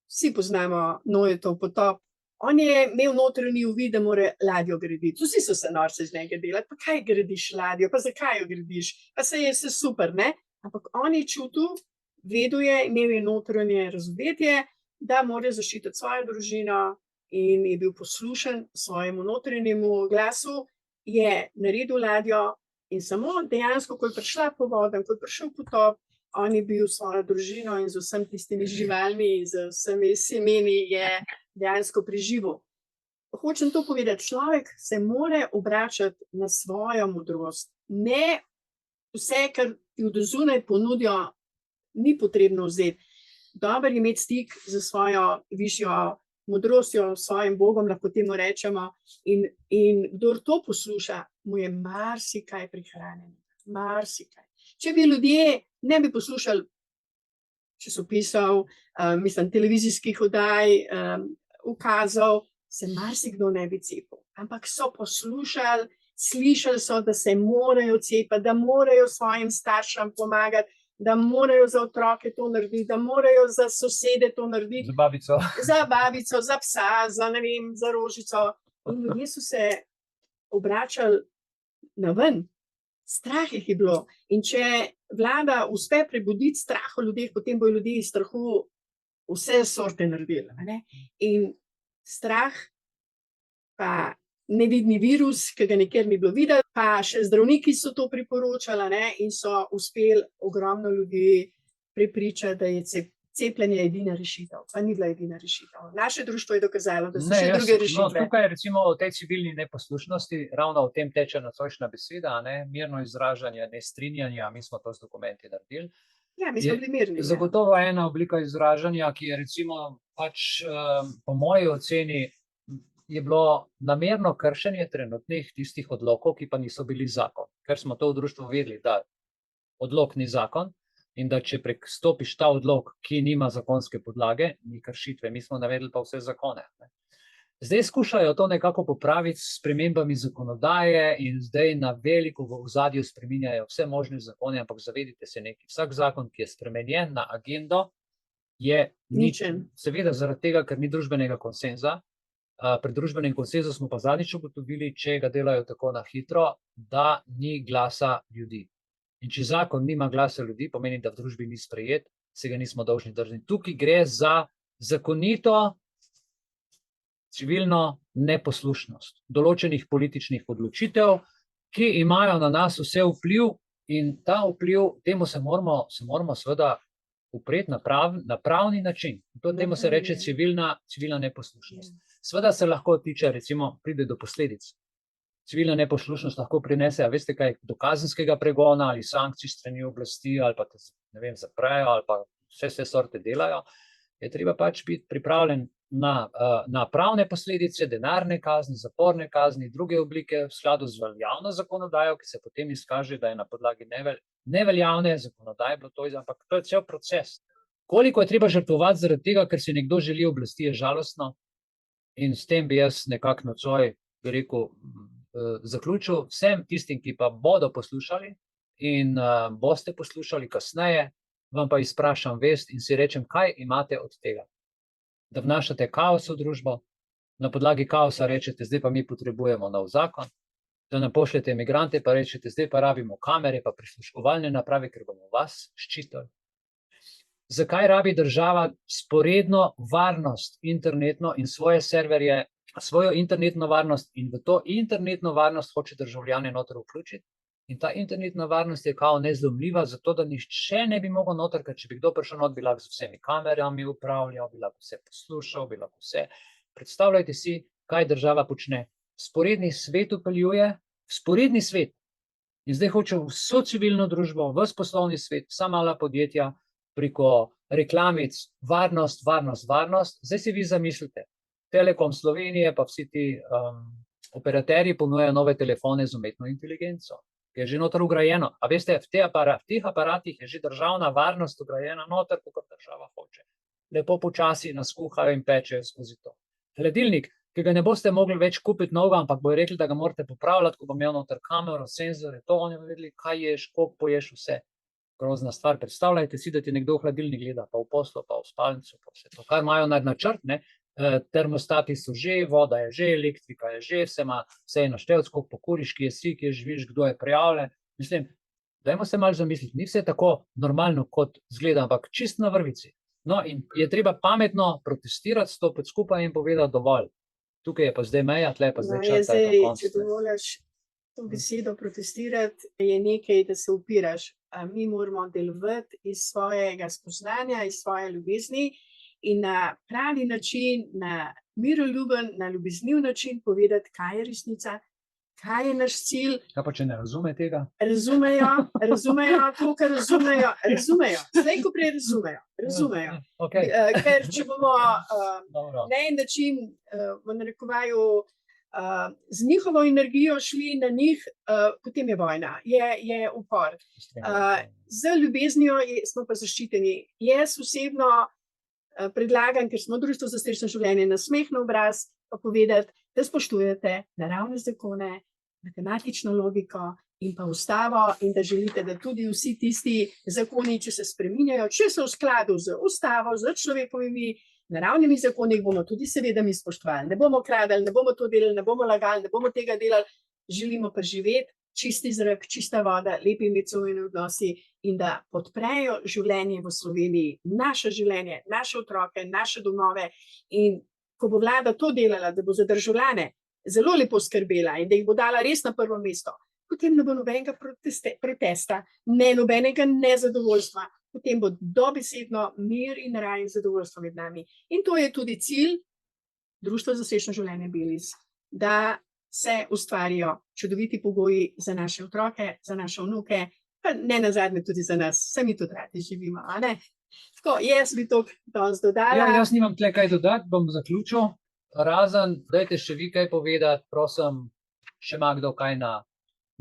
vsi poznamo Nojetov potop. On je imel notranji uvid, da mora ladjo graditi. Vsi so se norce iz njega delati. Pa kaj gradiš ladjo? Pa zakaj jo gradiš? Pa se je vse super, ne? Ampak on je čutil, vedel je, imel je notranje razumetje, da mora zaščititi svojo družino in je bil poslušen svojemu notranjemu glasu, je naredil ladjo in samo dejansko, ko je prišla po vodam, ko je prišel potop, on je bil svojo družino in z vsem tistimi živalmi, z vsemi semeni je dejansko preživel. Hočem to povedati, človek se mora obračati na svojo modrost. Ne vse, kar ti od zunaj ponudijo, ni potrebno vzeti. Dobro je imeti stik z svojo višjo modrostjo, svojim Bogom, lahko temu rečemo. In kdor to posluša, mu je marsikaj prihranjeno. Marsikaj. Če bi ljudje ne bi poslušali časopisov, televizijskih oddaj, ukazov, se marsikdo ne bi cepil. ampak so poslušali, slišali so, da se morajo cepiti, da morajo svojim staršem pomagati, da morajo za otroke to narediti, da morajo za sosede to narediti. Za babico. Za babico, za psa, za ne vem, za rožico. In ljudje so se obračali na ven. Strah jih je bilo. In če vlada uspe prebuditi strah v ljudeh, potem bojo ljudje iz strahu vse sorte naredili. Ne? In strah, pa nevidni virus, ki ga nikjer ni bilo videti, pa še zdravniki so to priporočali, ne? In so uspeli ogromno ljudi prepričati, da je cepljenje edina rešitev. Pa ni bila edina rešitev. Naše društvo je dokazalo, da so še druge rešitve. Tukaj recimo o tej civilni neposlušnosti, ravno o tem teče nocojšnja beseda, ne? Mirno izražanje, nestrinjanja, mi smo to z dokumenti naredili. Ja, mi smo bili mirni. Zagotovo ena oblika izražanja, ki je recimo pač po moji oceni je bilo namerno kršenje trenutnih tistih odlokov, ki pa niso bili zakon. Ker smo to v društvu vedeli, da odlok ni zakon in da če prestopiš ta odlok, ki nima zakonske podlage, ni kršitve. Mi smo navedli pa vse zakone. Ne? Zdaj skušajo to nekako popraviti s spremembami zakonodaje in zdaj na veliko v ozadju spreminjajo vse možne zakone, ampak zavedite se nekaj. Vsak zakon, ki je spremenjen na agendo, je ničen. Seveda zaradi tega, ker ni družbenega konsenza. Pri družbenem konsenzu smo pa zadnjič ugotovili, če ga delajo tako na hitro, da ni glasa ljudi. In če zakon nima glasa ljudi, pomeni, da v družbi ni sprejet, se ga nismo dolžni držati. Tukaj gre za zakonito civilno neposlušnost določenih političnih odločitev, ki imajo na nas vse vpliv, in ta vpliv, temu se moramo seveda upreti na pravni način. Temu se reče civilna neposlušnost. Seveda se lahko tiče, recimo, pride do posledic. Civilna neposlušnost lahko prinese, veste kaj, do kazenskega pregona ali sankcij strani oblasti, ali pa te, ne vem, zaprejo, ali pa vse sorte delajo. Je treba pač biti pripravljen na pravne posledice, denarne kazni, zaporne kazni, druge oblike v skladu z veljavno zakonodajo, ki se potem izkaže, da je na podlagi neveljavne zakonodaje bilo to, ampak to je cel proces. Koliko je treba žrtvovati zaradi tega, ker si nekdo želi oblasti, je žalostno. In s tem bi jaz nekako nocoj, bi rekel, zaključil vsem tistim, ki pa bodo poslušali in boste poslušali kasneje, vam pa izprašam vest in si rečem, kaj imate od tega. Da vnašate kaos v družbo, na podlagi kaosa rečete, zdaj pa mi potrebujemo nov zakon, da nam pošljete imigrante, pa rečete, zdaj pa rabimo kamere, pa prisluškovalne naprave, ker bomo vas ščitili. Zakaj rabi država sporedno varnost internetno in svoje serverje, svojo internetno varnost, in v to internetno varnost hoče državljane noter vključiti? In ta internetna varnost je kao nezlomljiva, zato da nihče ne bi mogel noter, ker če bi kdo prišel not, bi lahko z vsemi kamerami upravljal, bi lahko vse poslušal, bi lahko vse. Predstavljajte si, kaj država počne. Sporedni svet upeljuje, sporedni svet. In zdaj hoče vso civilno družbo, ves poslovni svet, vsa mala podjetja, preko reklamic, varnost. Zdaj si vi zamislite, Telekom Slovenije pa vsi ti operaterji ponujajo nove telefone z umetno inteligenco, ki je že noter ugrajeno. A veste, v teh aparatih je že državna varnost ugrajena noter, kot država hoče. Lepo počasi nas kuhajo in pečejo skozi to. Hladilnik, ki ga ne boste mogli več kupiti novega, ampak bojo rekli, da ga morate popravljati, ko bo imel noter kamero, senzore, to oni bojo vedeli, kaj ješ, koliko poješ, vse. Grozna stvar. Predstavljajte si, da ti nekdo v hladilnik gleda, pa v poslu, pa v spalnicu, pa vse to, kar imajo na načrt, ne? Termostati so že, voda je že, elektrika je že, vse je naštevc, koliko pokuriš, kje si, kje živiš, kdo je prijavljen. Mislim, dajmo se malo zamisliti, ni vse tako normalno, kot zgleda, ampak čist na vrvici. No, in je treba pametno protestirati, stopiti skupaj in povedati dovolj. Tukaj je pa zdaj meja, tle pa zdaj čas. Če dovoljaš to besedo protestirati, je nekaj, da se upiraš. Mi moramo delovati iz svojega spoznanja, iz svoje ljubezni in na pravi način, na miroljuben, na ljubezniv način povedati, kaj je resnica, kaj je naš cilj. Kaj pa, če ne razume tega? Razumejo to, kar razumejo. Zdaj, ko prej razumejo. Okay. Ker če bomo na en način, v narekovaju, z njihovo energijo šli na njih, potem je vojna, je upor. Z ljubeznijo smo pa zaščiteni. Jaz osebno predlagam, ker smo Društvo za srečno življenje, Nasmeh na obraz, pa povedati, da spoštujete naravne zakone, matematično logiko in pa ustavo in da želite, da tudi vsi tisti zakoni, če se spreminjajo, če so v skladu z ustavo, z človekovimi naravnimi zakoni, jih bomo tudi seveda mi spoštovali. Ne bomo kradli, ne bomo to delali, ne bomo lagali, ne bomo tega delali, želimo pa živeti, čisti zrak, čista voda, lepi medsebojni odnosi in da podprejo življenje v Sloveniji, naše življenje, naše otroke, naše domove. In ko bo vlada to delala, da bo za državljane zelo lepo skrbela in da jih bo dala res na prvo mesto, potem ne bo nobenega protesta, ne nobenega nezadovoljstva, potem bo dobesedno mir in raj in zadovoljstvo med nami. In to je tudi cilj Društva za srečno življenje Belize, da se ustvarijo čudoviti pogoji za naše otroke, za naše vnuke, pa ne nazadnje tudi za nas, saj mi tudi radi živimo, a ne? Tako, jaz bi to danes dodala. Ja, jaz nimam tle kaj dodati, bom zaključil. Razen, dajte še vi kaj povedati, prosim, še ima kdo kaj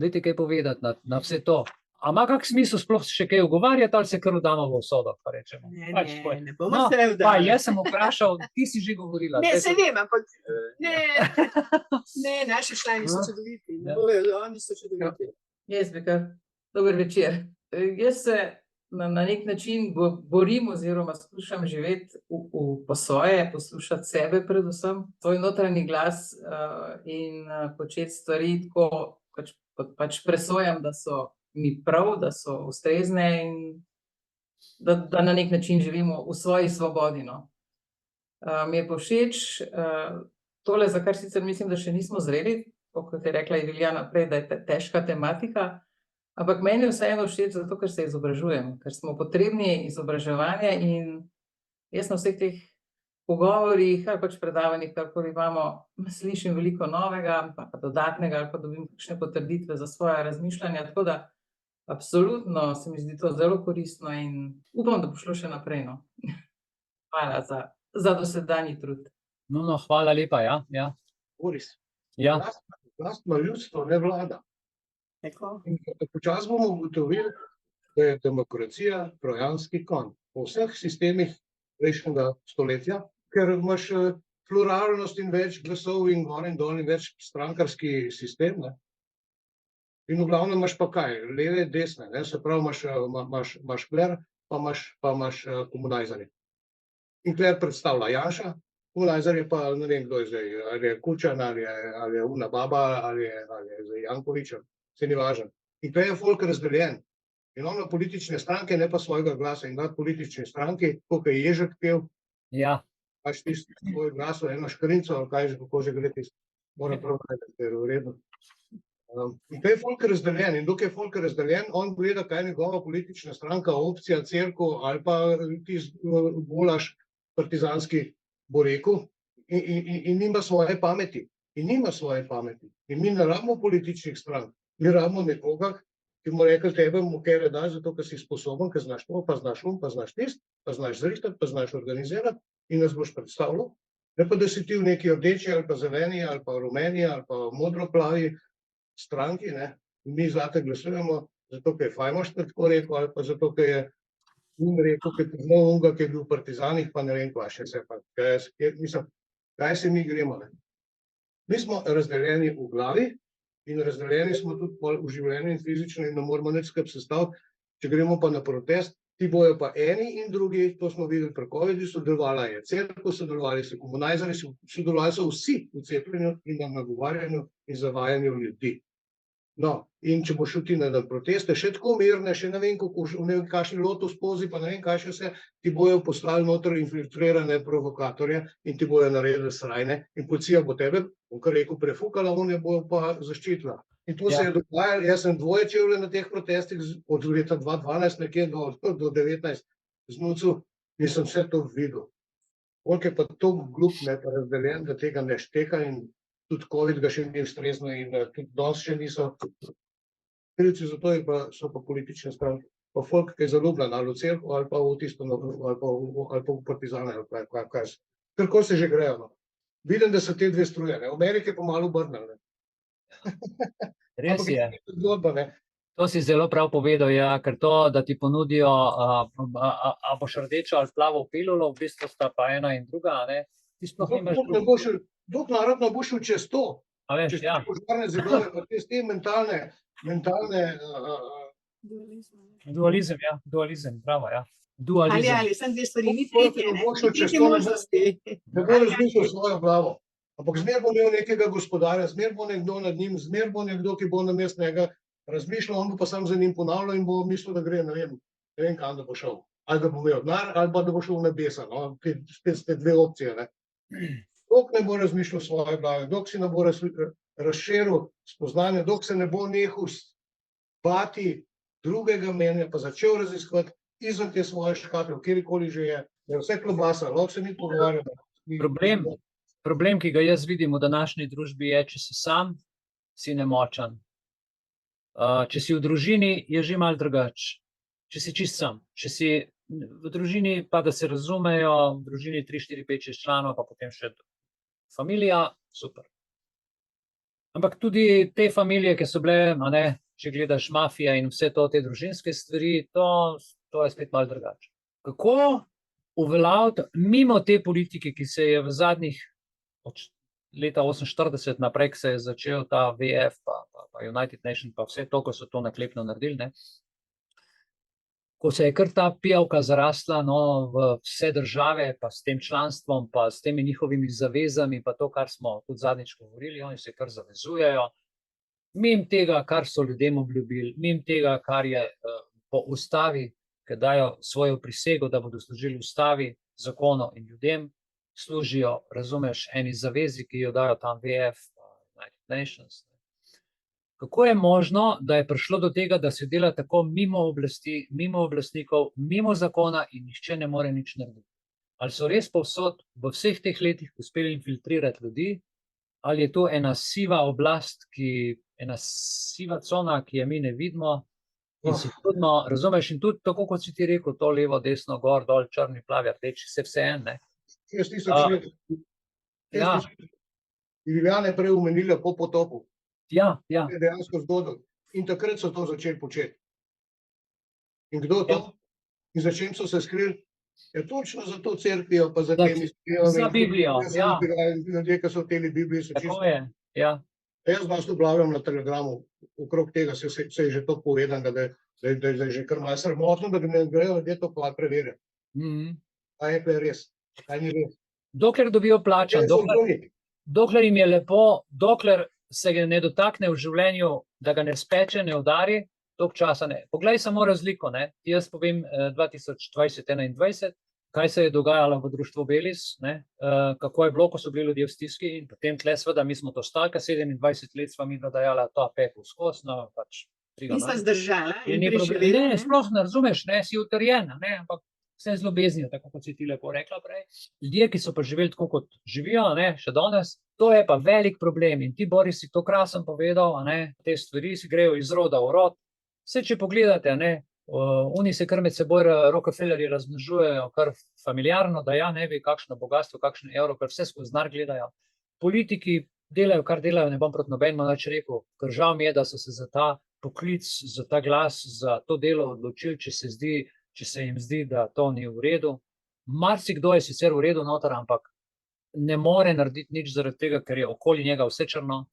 dajte kaj povedati na vse to. A ima kak smisel sploh še kaj ugovarjati, ali se kar vdamo v usodo, pa rečemo? Ne bomo se vdali. Jaz sem vprašal, ti si že govorila. Ne, se vem, ampak ne, naši člani so čudoviti, oni so čudoviti. Jaz bi kar, dober večer. Jaz se na nek način borim oziroma skušam živeti po svoje, poslušati sebe predvsem, svoj notranji glas in početi stvari tako, pač presojam, da so mi prav, da so ustrezne in da na nek način živimo v svoji svobodi. Mi je pa všeč tole, za kar sicer mislim, da še nismo zreli, kot je rekla Iviljana prej, da je težka tematika, ampak meni je vseeno všeč zato, ker se izobražujem, ker smo potrebni izobraževanja in jaz na vseh teh pogovorih ali pač predavanjih, karkoli imamo, slišim veliko novega, pa dodatnega ali pa dobim kakšne potrditve za svoja razmišljanja, tako da absolutno se mi zdi to zelo koristno in upam, da bo šlo še naprej. Hvala za dosedanji trud. No, hvala lepa, ja. Boris, Ja. lastno ljudstvo ne vlada. Tako. In počasi bomo ugotovili, da je demokracija trojanski konj po vseh sistemih prejšnjega stoletja, ker imaš pluralnost in več glasov in gor in dol in več strankarski sistem. In v glavnem imaš pa kaj? Leve, desne, se pravi imaš kler, pa imaš komunajzarje. In kler predstavlja Janša, komunajzar je pa, ne vem, kdo je zdaj, ali je Kučan, ali je Una Baba, ali je zdaj Janković, se ni važno. In tukaj je folk razdeljen. In on ima politične stranke, ne pa svojega glasa. In dati politične stranke, kot je Ježek pel, Ja. pač tisti svoj glas, eno škrinco, ali kaj že, kako že gre tisti, moram prav najti, ker je v redu. In tukaj je folk razdeljen. In dokaj je folk razdeljen, on gleda, kaj je njegova politična stranka, opcija, cerkev, ali pa tisti golaš partizanski bo rekel, in nima svoje pameti. In mi ne rabimo političnih strank. Mi rabimo nekoga, ki mu rekel, tebe mu kaj daš, zato ker si sposoben, ker znaš to, pa znaš pa znaš tist, pa znaš zrihtati, pa znaš organizirati in nas boš predstavljal. Ne pa, da si ti v neki rdeči ali pa zeleni ali pa rumeni ali pa modroplavi stranki, in mi zate glasujemo, zato ker je Fajmoš tako rekel, ali pa zato ker je rekel, ker je poznal unga, ki je bil v partizanih, pa ne vem, kva še se pa. Kaj se mi gremo? Mi smo razdeljeni v glavi in razdeljeni smo tudi v življenju in fizično in ne moramo nič skrb sestaviti. Če gremo pa na protest, ti bojo pa eni in drugi, to smo videli pri covidu, sodelovala je cerkev, sodelovali so komunajzarji, sodelovali so vsi v cepljenju in na nagovarjanju in zavajanju ljudi. No, in če boš šel ti na proteste, še tako mirne, še ne vem, kakšni lotus pozi, pa ne vem, kaj še vse, ti bojo poslali noter infiltrirane provokatorje in ti bojo naredili srajne in policija bo tebe, kar rekel, prefukala, one bojo pa zaščitila. In to se je dogajalo, jaz sem dvoje čevlje na teh protestih od leta 2012 nekje do 19 znucil in sem vse to videl. Koliko je pa to glup, pa razdeljen, da tega ne šteka in tudi COVID ga še ni ustrezno in tudi danes še niso. Krivci za to so pa politične stranke, pa folk, ki je zaljubljen ali v cerkev ali pa v tisto, ali pa v partizane, ali kaj se. Kako se že grejo. Vidim, da so te dve struje, v Ameriki pa malo obrnili. Res je. To si zelo prav povedal, ja, ker to, da ti ponudijo, a boš rdečo ali plavo pilulo, v bistvu sta pa ena in druga, ti sploh nimaš dok narod ne bo šel čez to, A veš, čez ja. te požarne zidove, pa te mentalne Dualizem, ja. Dualizem, bravo, ja. Ali, Dualizem. sem dve stvari, ni To, tretje, ne ne? bo šlo Ni čez tretje to, možnosti. ne bo razmišljal svojo glavo. Ampak zmer bo imel nekega gospodarja, zmer bo nekdo nad njim, zmer bo nekdo, ki bo namesto njega razmišljal, on bo pa sam za njim ponavljal in bo mislil, da gre, ne vem kam, da bo šel. Ali da bo imel denar, ali pa da bo šel v nebesa. No? Spet ste dve opcije. Ne? Dok ne bo razmišljal svoje glave, dok si ne bo razširil spoznanje, dok se ne bo nehal bati drugega mnenja, pa začel raziskovati izven te svoje škatle, kjerkoli že je, da je vse klobasa, lahko se mi pogovarjamo. Problem, ki ga jaz vidim v današnji družbi, je, če si sam, si nemočan. Če si v družini, je že malo drugače. Če si čist sam. Če si v družini, pa da se razumejo, v družini 3, 4, 5, 6 članov, pa potem še familija, super. Ampak tudi te familije, ki so bile, če gledaš mafija in vse to, te družinske stvari, to je spet malo drugače. Kako uveljaviti mimo te politike, ki se je v zadnjih od leta 1948 naprej, ko se je začel ta VF, pa United Nations, pa vse to, ko so to naklepno naredili, ne? Ko se je kar ta pijavka zarasla v vse države, pa s tem članstvom, pa s temi njihovimi zavezami, pa to, kar smo tudi zadnjič govorili, oni se kar zavezujejo, mimo tega, kar so ljudem obljubili, mimo tega, kar je po ustavi, ki dajo svojo prisego, da bodo služili ustavi, zakonu in ljudem, služijo, razumeš, eni zavezi, ki jo dajo tam VF, United Nations. Kako je možno, da je prišlo do tega, da se dela tako mimo oblasti, mimo oblastnikov, mimo zakona in nihče ne more nič narediti? Ali so res povsod v vseh teh letih uspeli infiltrirati ljudi, ali je to ena siva oblast, ena siva cona, ki je mi ne vidimo in se trudno, razumeš, in tudi tako, kot si ti rekel, to levo, desno, gor, dol, črni, plavi, rdeči, vse en, ne? 6000 let. Ja. Ljubljana je prej umenila po potopu. Ja. Je dejansko zgodil. In takrat so to začeli početi. In kdo to? In za čem so se skrili? Je točno za to cerkvijo, pa za temi skrivami. Za Biblijo, ja. Ljudje, ki so hteli Biblijo, so čisto. Tako je, ja. Jaz vas objavljam na Telegramu, okrog tega se je že to povedan, da je že kar malo sramotno, da ne grejo ljudje to preverjati. Kaj je res, kaj ni res. Dokler dobijo plačan, dokler jim je lepo, dokler se ga ne dotakne v življenju, da ga ne speče, ne udari, toliko časa ne. Poglej samo razliko, ne. Jaz povem 2020-2021, kaj se je dogajalo v društvu Belis, ne, kako je bilo, ko so bili ljudje v stiski in potem tle seveda mi smo to stalka, 27 let sva mi dajala ta pepel skozi, no pač. Nista zdržala in preživela. Ne, sploh ne razumeš, ne, si utrjena, ne, ampak vse z ljubeznijo, tako kot si ti lepo rekla prej. Ljudje, ki so pa živeli tako, kot živijo, ne, še danes, to je pa velik problem in ti, Boris, si to krasno povedal, ne, te stvari si grejo iz roda v rod. Vse, če pogledate, ne, oni se kar med seboj Rockefellerji razmnožujejo kar familiarno, da ja, ne ve, kakšno bogatstvo, kakšen evro, ker vse skozi denar gledajo. Politiki delajo, kar delajo, ne bom proti nobenemu nič rekel, ker žal mi je, da so se za ta poklic, za ta glas, za to delo odločili, če se jim zdi, da to ni v redu. Marsikdo je sicer v redu noter, ampak ne more narediti nič zaradi tega, ker je okoli njega vse črno.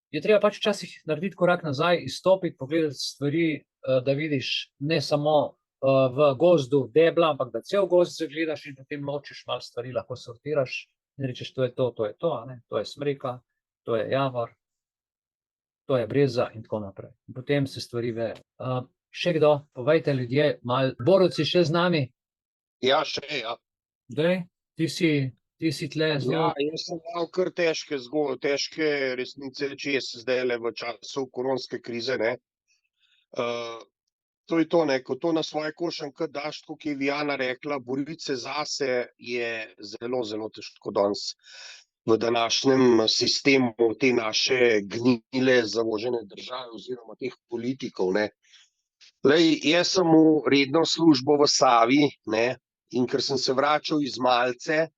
Je treba pač včasih narediti korak nazaj, izstopiti, pogledati stvari, da vidiš ne samo v gozdu debla, ampak da cel gozd zagledaš in potem ločiš malo stvari, lahko sortiraš in rečeš, to je to, to je smreka, to je javor, to je breza in tako naprej. In potem se stvari vejo. Še kdo? Povejte ljudje, malo. Borut, si še z nami? Ja, še, ja. Dej, ti si tle zelo. Ja, jaz sem dal kar težke resnice čez zdajle v času koronske krize, ne. To je to, ne, ko to na svoje košanke daš, tako je Vijana rekla, boriti se zase je zelo, zelo težko danes v današnjem sistemu te naše gnile, zavožene države oziroma teh politikov, ne. Lej, jaz sem v redno službo v Savi, ne, in ker sem se vračal iz Malce,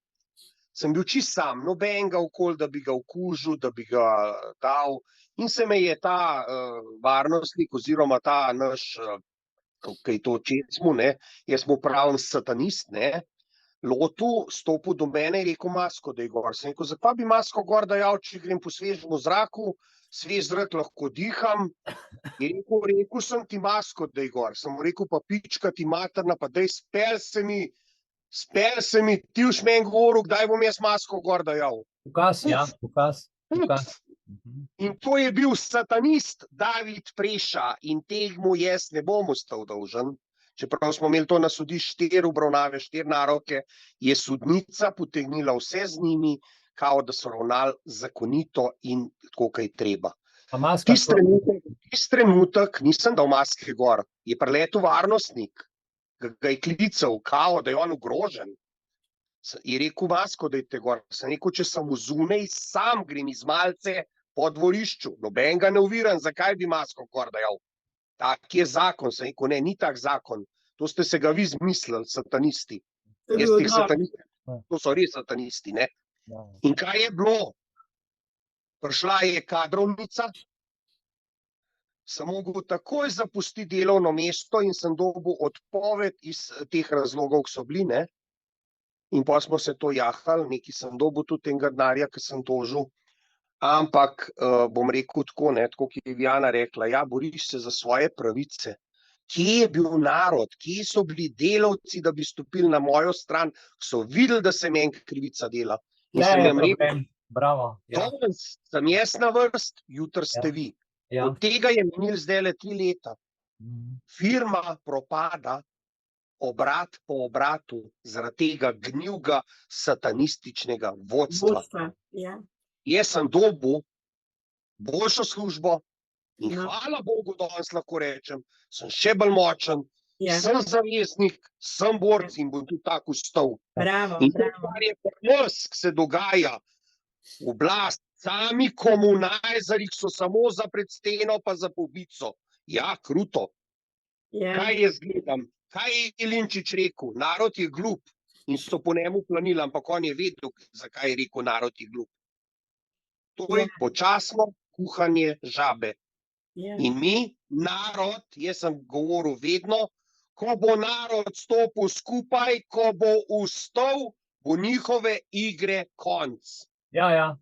sem bil čist sam, nobenega okoli, da bi ga okužil, da bi ga dal, in se me je ta varnostnik oziroma ta naš, kaj to čecmu, ne, jaz mu pravim satanist, ne, lotil, stopil do mene in rekel, masko daj gor. Sem rekel, zakaj bi masko gor dajal, če grem po svežem zraku, svež zrak lahko diham. Je rekel sem ti masko daj gor. Sem mu rekel, pa pička ti materna, pa daj spel se mi, ti už meni govoril, kdaj bom jaz masko gor dajal. Ukaz, ja, ukaz. In to je bil satanist David Preša in temu jaz ne bom ostal dolžen. Čeprav smo imeli to na sodišču 4 obravnave, 4 naroke, je sodnica potegnila vse z njimi, kao da so ravnali zakonito in tako, kaj treba. Tisti trenutek nisem dal maske gor, je priletel varnostnik, ga je klical, kao da je on ogrožen. Je rekel, masko dajte gor. Sem rekel, če sem vzunaj, sam grem iz malce po dvorišču. Noben ga ne oviram, zakaj bi masko gor dajal. Tak je zakon. Sem rekel, ne, ni tak zakon. To ste se ga vi zmislili, satanisti. To so res satanisti, ne? In kaj je bilo? Prišla je kadrovnica, sem mogel takoj zapustiti delovno mesto in sem dobil odpoved iz teh razlogov, ki so bili, ne? In pa smo se to jahali, nekaj sem dobil tudi tega denarja, ki sem tožil. Ampak bom rekel tako, ne, tako ki je Vijana rekla, ja, boriš se za svoje pravice. Kje je bil narod, kje so bili delavci, da bi stopili na mojo stran, so videli, da se meni krivica dela. In sem jim rekel, danes sem jaz na vrst, jutri ste vi. Od tega je minil zdaj 3 leta. Firma propada, obrat po obratu, zaradi tega gnilga satanističnega vodstva. Jaz sem dobil boljšo službo in hvala Bogu, danes lahko rečem, sem še bolj močen, sem zaveznik, sem borc in bom tudi tako ostal. In to, kar je pri nas, ki se dogaja, oblast, sami komunajzari, so samo za predsteno pa za pobico. Ja, kruto. Kaj jaz gledam? Kaj je Jelinčič rekel? Narod je glup in so po njemu planili, ampak on je vedel, zakaj je rekel, narod je glup. To je počasno kuhanje žabe. In mi, narod, jaz sem govoril vedno, ko bo narod stopil skupaj, ko bo ustal, bo njihove igre konc. Ja.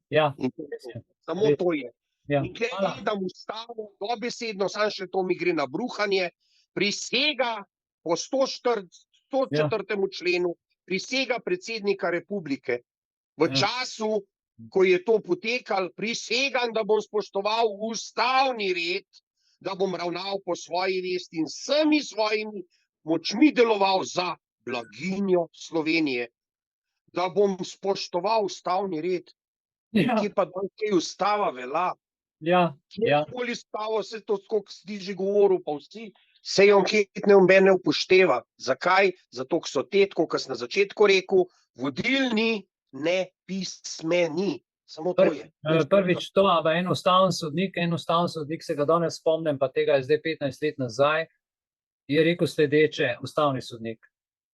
Samo to je. In kaj gledam ustavo, dobesedno, samo še to mi gre na bruhanje, prisega po 104. členu, prisega predsednika republike. V času, ko je to potekalo, prisegam, da bom spoštoval ustavni red, da bom ravnal po svoji vesti in vsemi svojimi močmi deloval za blaginjo Slovenije. Da bom spoštoval ustavni red. Kje pa kaj ustava velja? Kjerkoli ustavo se to, koliko si že govoril, pa vsi, se je anketne ne upošteva. Zakaj? Zato, ker so te, kot sem na začetku rekel, vodilni nepismeni. Samo to je. Prvič to, ampak en ustavni sodnik, se ga danes spomnim, pa tega je zdaj 15 let nazaj, je rekel sledeče, ustavni sodnik.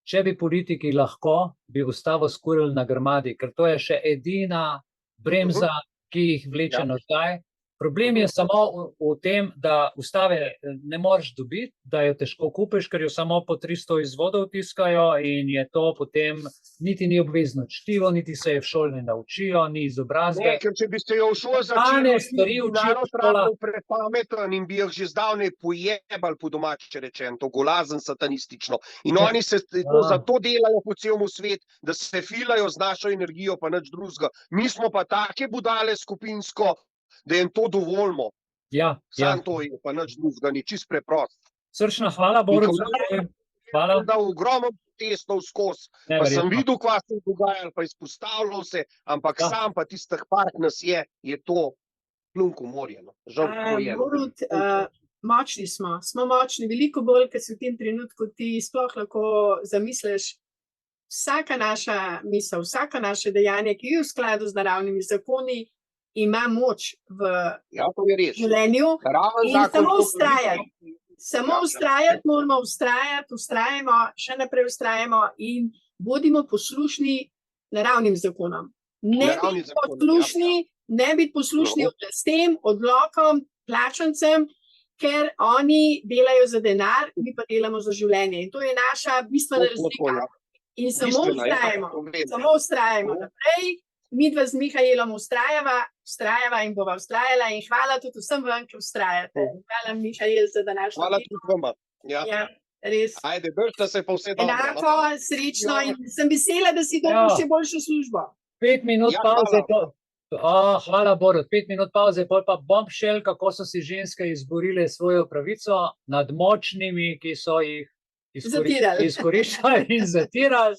Če bi politiki lahko, bi ustavo skurili na grmadi, ker to je še edina bremza, ki jih vleče nazaj. Problem je samo v tem, da ustave ne moreš dobiti, da jo težko kupiš, ker jo samo po 300 izvodov tiskajo in je to potem niti ni obvezno čtivo, niti se je v šoli ne naučijo, ni izobrazbe. Ne, ker če bi se jo v šoli začeli, narod rabljal prepameten in bi jih že zdavnaj pojebali po domače rečen, to golazen satanistično. In oni se zato delajo po celemu svet, da se filajo z našo energijo pa nič drugega. Mi smo pa take budale skupinsko, da jim to dovolimo. Sam to je, pa nič drugega, ni čist preprost. Srčna hvala, Borut. Hvala. Da ogromno testov skozi, pa sem videl, kva se je dogajalo, pa izpostavljal se, ampak sam pa tistih par nas je to plunko morjeno. Borut, močni smo močni, veliko bolj, ker si v tem trenutku ti sploh lahko zamisliš vsaka naša misel, vsaka naše dejanje, ki je v skladu z naravnimi zakoni, ima moč v življenju in samo ustrajati, moramo ustrajamo, še naprej ustrajamo in bodimo poslušni naravnim zakonom. Ne biti poslušni oblastem, odlokom, plačancem, ker oni delajo za denar, mi pa delamo za življenje. In to je naša bistvena razlika. In samo Bistvena, ja, ustrajamo, povem. samo ustrajamo naprej. Midva z Mihajlom ustrajava in bova ustrajala in hvala tudi vsem vam, ki ustrajate. Hvala, Mihajl, za današnjo Hvala temo. tudi vama. Ja. Ja, res. Ajde, držite se pa vse dobro. Enako, srečno Ja. in sem vesela, da si dobil Ja. še boljšo službo. 5 minut Ja, pauze. hvala. Hvala, Borut. 5 minut pauze, pol pa bombshell, kako so si ženske izborile svojo pravico nad močnimi, ki so jih Zatirali. izkoriščali in zatirali.